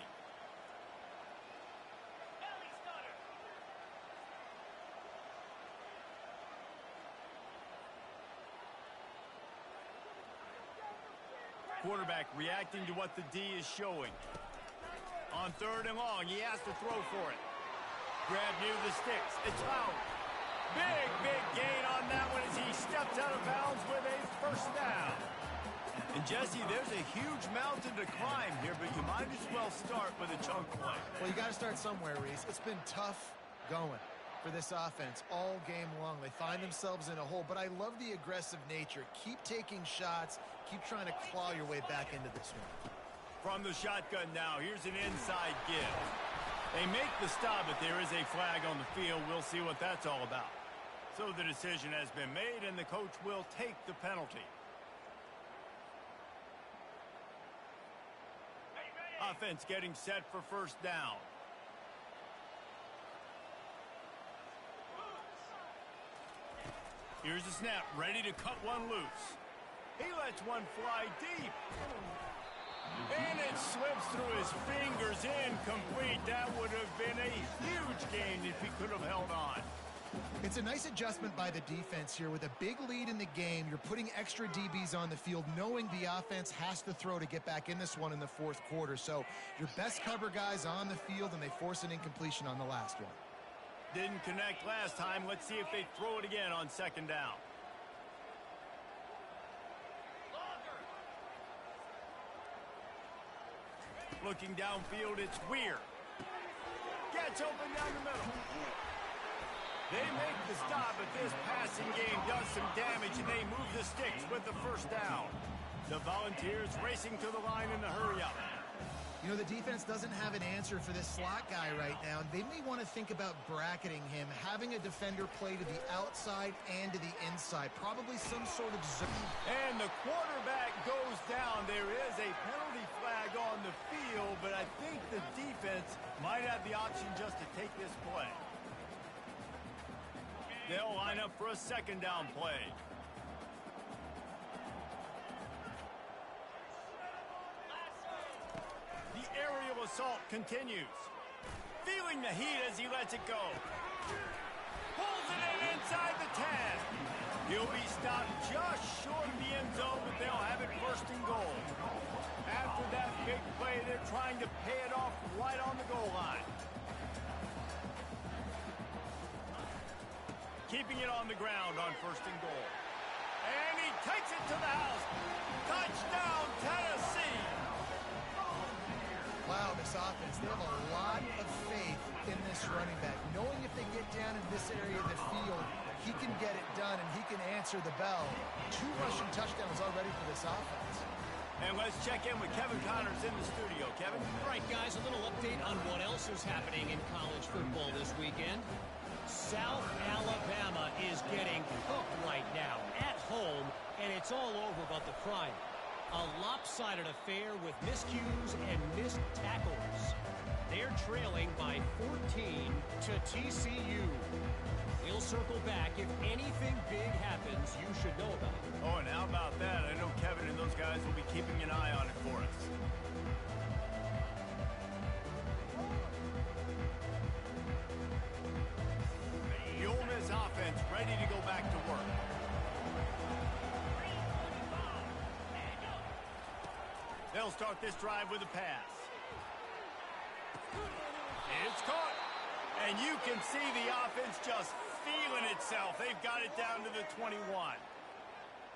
Quarterback reacting to what the D is showing. On 3rd and long, he has to throw for it. Grab near the sticks. It's out. Big gain on that one as he steps out of bounds with a first down. And Jesse, there's a huge mountain to climb here, but you might as well start with a chunk play. Well, you got to start somewhere, Reese. It's been tough going for this offense all game long. They find themselves in a hole, but I love the aggressive nature. Keep taking shots. Keep trying to claw your way back into this one. From the shotgun now, here's an inside give. They make the stop, but there is a flag on the field. We'll see what that's all about. So the decision has been made, and the coach will take the penalty. Offense getting set for first down. Here's a snap, ready to cut one loose. He lets one fly deep. And it slips through his fingers, incomplete. That would have been a huge gain if he could have held on. It's a nice adjustment by the defense here. With a big lead in the game, you're putting extra DBs on the field, knowing the offense has to throw to get back in this one in the 4th quarter. So your best cover guys on the field, and they force an incompletion on the last one. Didn't connect last time. Let's see if they throw it again on 2nd down. Looking downfield, it's Weir. Gets open down the middle. They make the stop, but this passing game does some damage, and they move the sticks with the first down. The Volunteers racing to the line in the hurry-up. You know, the defense doesn't have an answer for this slot guy right now. They may want to think about bracketing him, having a defender play to the outside and to the inside, probably some sort of zone. And the quarterback goes down. There is a penalty flag on the field, but I think the defense might have the option just to take this play. They'll line up for a 2nd down play. The aerial assault continues. Feeling the heat as he lets it go. Pulls it in inside the 10. He'll be stopped just short of the end zone, but they'll have it first and goal. After that big play, they're trying to pay it off right on the goal line. Keeping it on the ground on first and goal. And he takes it to the house. Touchdown, Tennessee! Wow, this offense, they have a lot of faith in this running back, knowing if they get down in this area of the field, he can get it done and he can answer the bell. 2 rushing touchdowns already for this offense. And let's check in with Kevin Connors in the studio. Kevin? All right, guys, a little update on what else is happening in college football this weekend. South Alabama is getting cooked right now at home, and it's all over but the crying. A lopsided affair with miscues and missed tackles. They're trailing by 14 to TCU. We'll circle back. If anything big happens, you should know about it. Oh, and how about that? I know Kevin and those guys will be keeping an eye on it for us. The Ole Miss offense ready to go back to work. They'll start this drive with a pass. It's caught. And you can see the offense just feeling itself. They've got it down to the 21.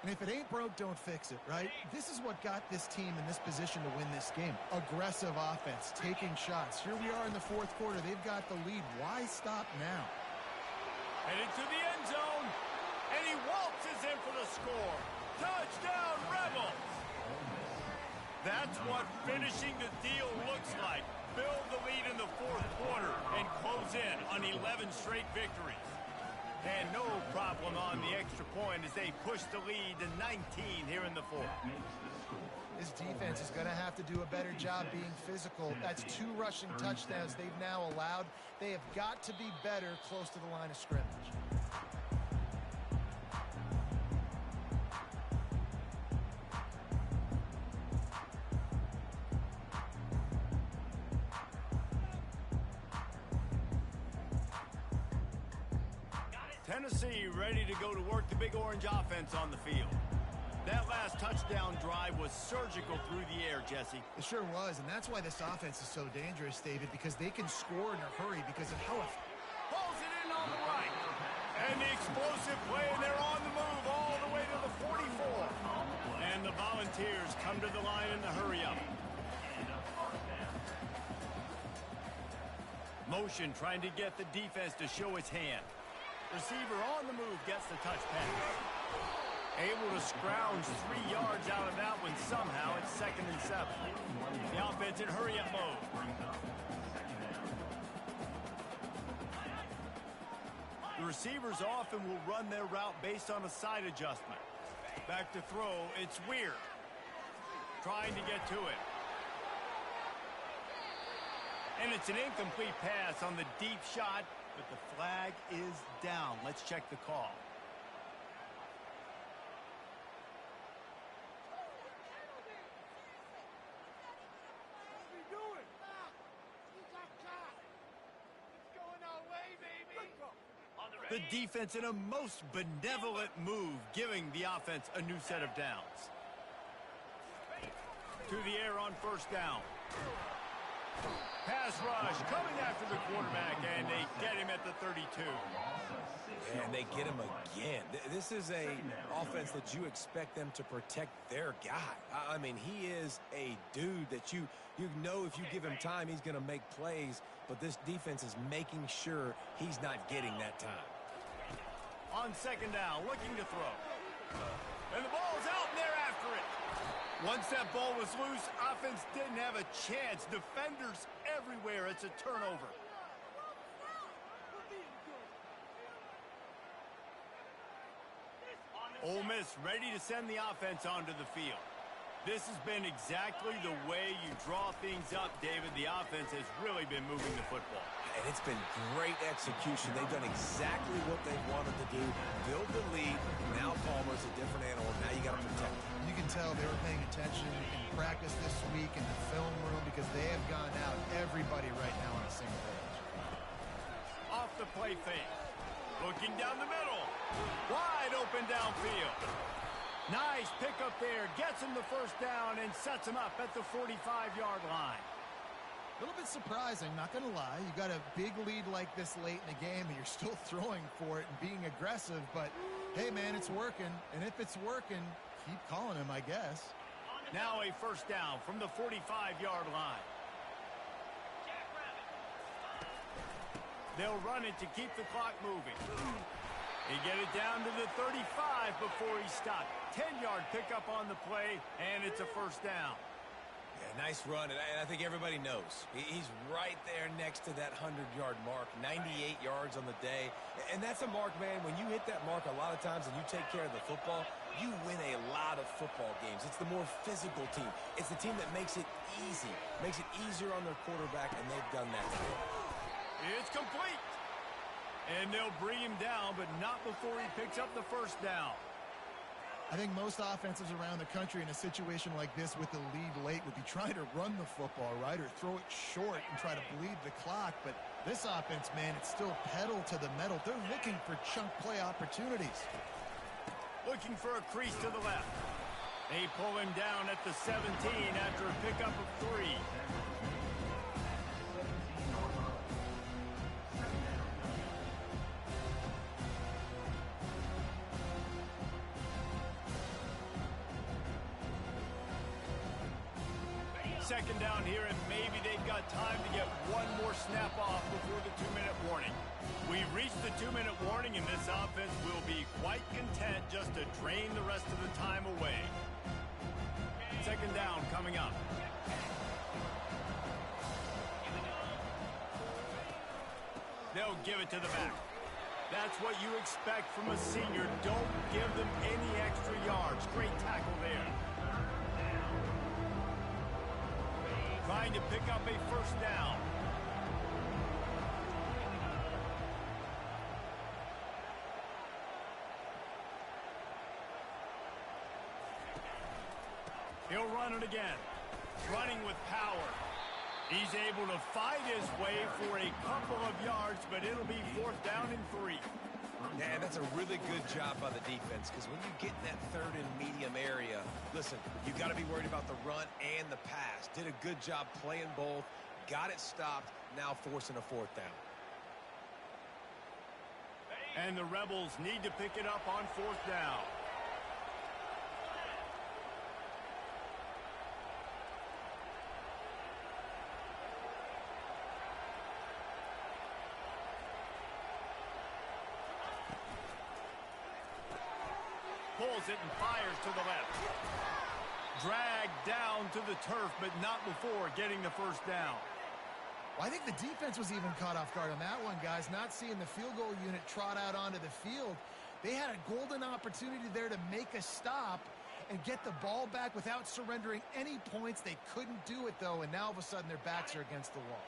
And if it ain't broke, don't fix it, right? This is what got this team in this position to win this game. Aggressive offense, taking shots. Here we are in the 4th quarter. They've got the lead. Why stop now? Headed to the end zone. And he waltzes in for the score. Touchdown, Rebels! That's what finishing the deal looks like. Build the lead in the 4th quarter and close in on 11 straight victories. And no problem on the extra point as they push the lead to 19 here in the 4th. This defense is going to have to do a better job being physical. That's 2 rushing touchdowns they've now allowed. They have got to be better close to the line of scrimmage. Tennessee ready to go to work the Big Orange offense on the field. That last touchdown drive was surgical through the air, Jesse. It sure was, and that's why this offense is so dangerous, David, because they can score in a hurry because of how... Pulls it in on the right. And the explosive play, and they're on the move all the way to the 44. And the Volunteers come to the line in the hurry-up. Motion trying to get the defense to show its hand. Receiver on the move gets the touch pass. Able to scrounge 3 yards out of that one somehow. It's 2nd and 7. The offense in hurry-up mode. The receivers often will run their route based on a side adjustment. Back to throw. It's Weir. Trying to get to it. And it's an incomplete pass on the deep shot, but the flag is down. Let's check the call. The defense in a most benevolent move, giving the offense a new set of downs. To the air on first down. Pass rush coming after the quarterback, and they get him at the 32. And they get him again. This is a offense that you expect them to protect their guy. I mean, he is a dude that you know if you give him time, he's going to make plays. But this defense is making sure he's not getting that time. On second down, looking to throw. And the ball's out, and they're after it. Once that ball was loose, offense didn't have a chance. Defenders everywhere. It's a turnover. Ole Miss ready to send the offense onto the field. This has been exactly the way you draw things up, David. The offense has really been moving the football. And it's been great execution. They've done exactly what they wanted to do. Build the lead. Now Palmer's a different animal. Now you got to protect him. You can tell they were paying attention in practice this week in the film room because they have gone out, everybody right now on a single page. Off the play fake. Looking down the middle. Wide open downfield. Nice pickup there. Gets him the first down and sets him up at the 45-yard line. A little bit surprising, not going to lie. You got a big lead like this late in the game, and you're still throwing for it and being aggressive. But, hey, man, it's working. And if it's working, keep calling him, I guess. Now a first down from the 45-yard line. They'll run it to keep the clock moving. They get it down to the 35 before he stopped. 10-yard pickup on the play, and it's a first down. Yeah, nice run, and I think everybody knows. He's right there next to that 100-yard mark, 98 yards on the day. And that's a mark, man, when you hit that mark a lot of times and you take care of the football, you win a lot of football games. It's the more physical team. It's the team that makes it easy, makes it easier on their quarterback, and they've done that today. It's complete. And they'll bring him down, but not before he picks up the first down. I think most offenses around the country in a situation like this with the lead late would be trying to run the football, right, or throw it short and try to bleed the clock. But this offense, man, it's still pedal to the metal. They're looking for chunk play opportunities. Looking for a crease to the left. They pull him down at the 17 after a pickup of 3. Second down here, and maybe they've got time to get one more snap off before the 2-minute warning. We've reached the 2-minute warning, and this offense will be quite content just to drain the rest of the time away. Second down coming up. They'll give it to the back. That's what you expect from a senior. Don't give them any extra yards. Great tackle there. Trying to pick up a first down. He'll run it again. Running with power. He's able to fight his way for a couple of yards, but it'll be 4th down and 3. Yeah, that's a really good job by the defense, because when you get in that 3rd and medium area, listen, you got to be worried about the run and the pass. Did a good job playing both, got it stopped, now forcing a 4th down. And the Rebels need to pick it up on 4th down. Pulls it and fires to the left. Dragged down to the turf, but not before getting the first down. Well, I think the defense was even caught off guard on that one, guys. Not seeing the field goal unit trot out onto the field. They had a golden opportunity there to make a stop and get the ball back without surrendering any points. They couldn't do it, though, and now all of a sudden their backs are against the wall.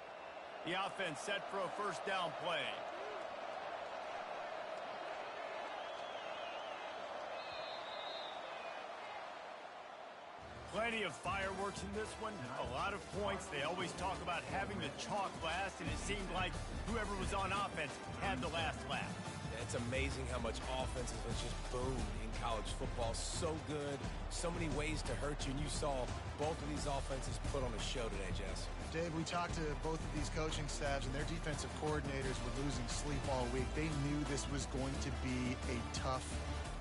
The offense set for a first down play. Plenty of fireworks in this one. A lot of points. They always talk about having the chalk last, and it seemed like whoever was on offense had the last laugh. It's amazing how much offenses has just boomed in college football. So good, so many ways to hurt you, and you saw both of these offenses put on a show today, Jess. Dave, we talked to both of these coaching staffs, and their defensive coordinators were losing sleep all week. They knew this was going to be a tough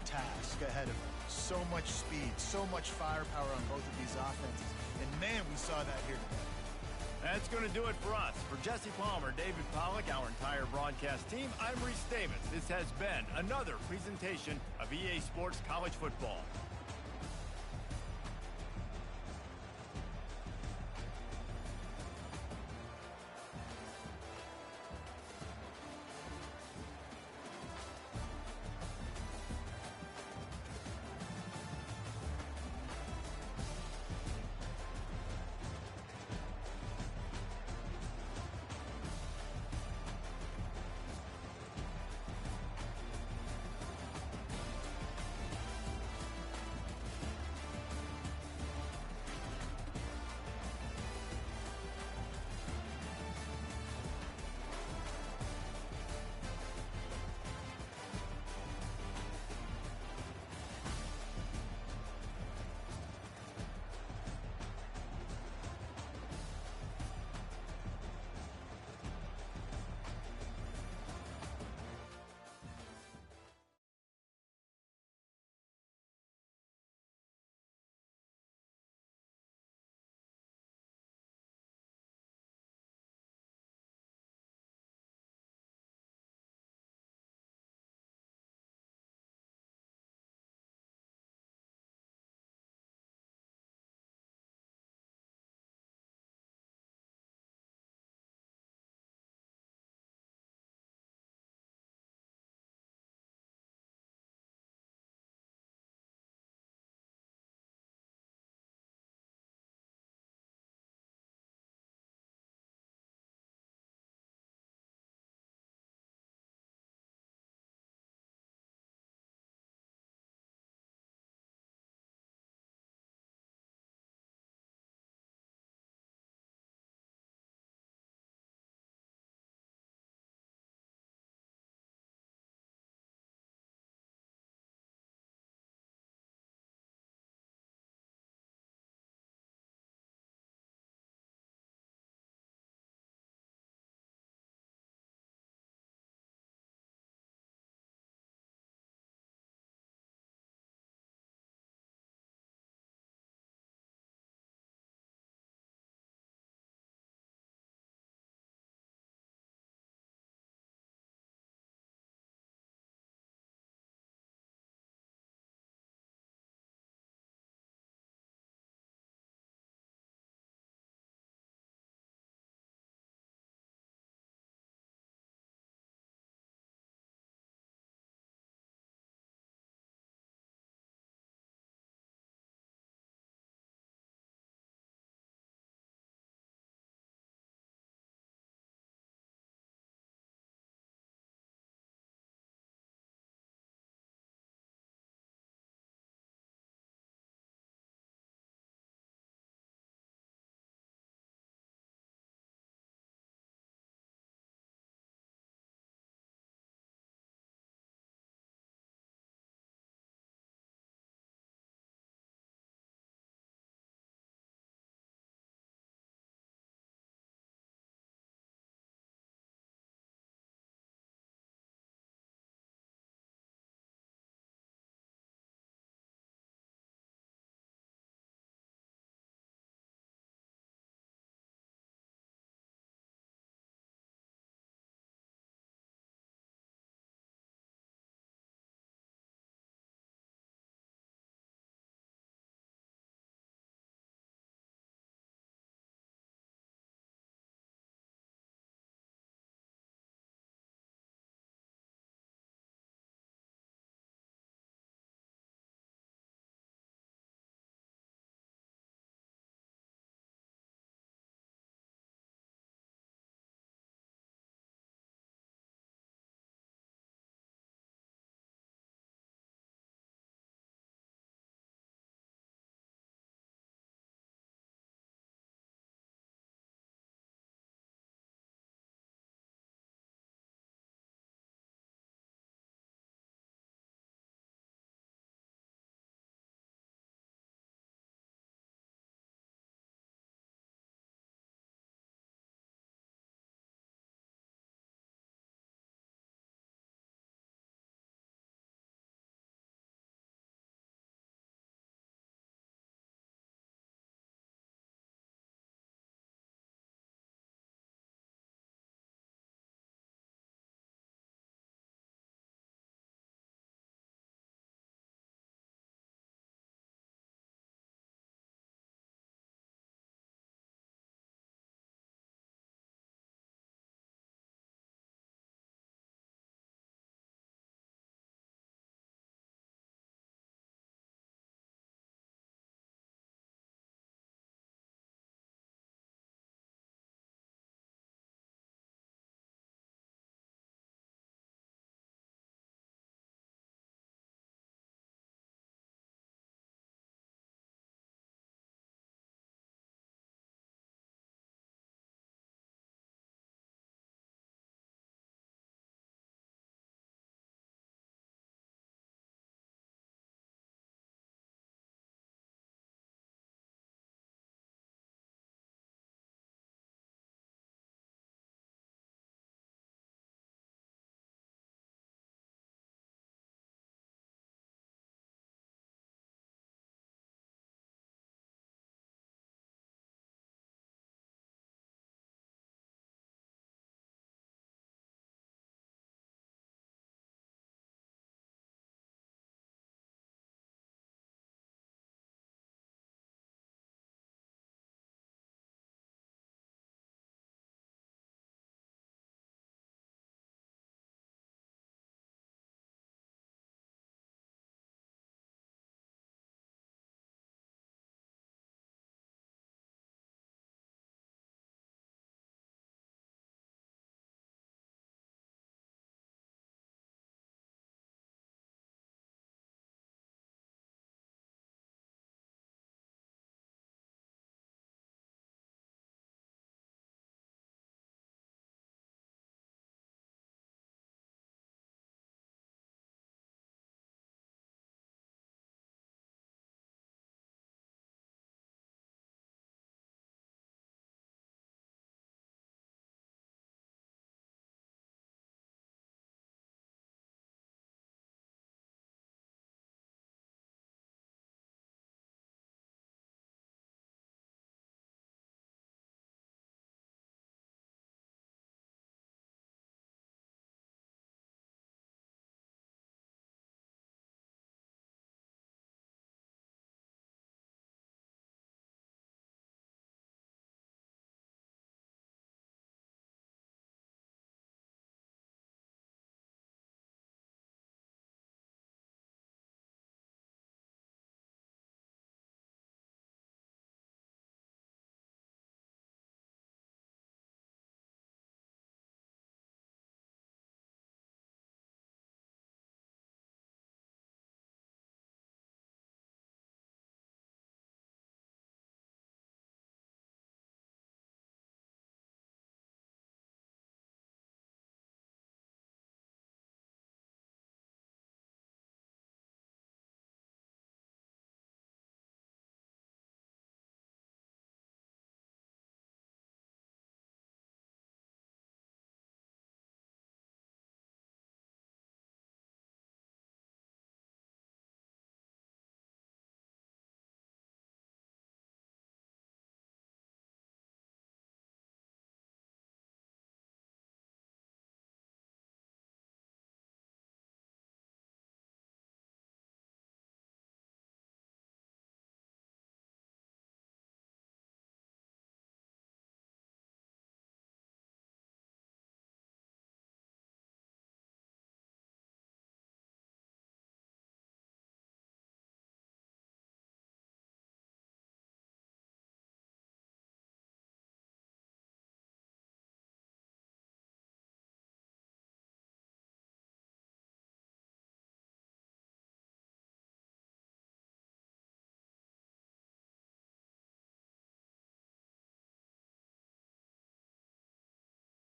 task ahead of them. So much speed, so much firepower on both of these offenses. And, man, we saw that here today. That's going to do it for us. For Jesse Palmer, David Pollack, our entire broadcast team, I'm Reese Davis. This has been another presentation of EA Sports College Football.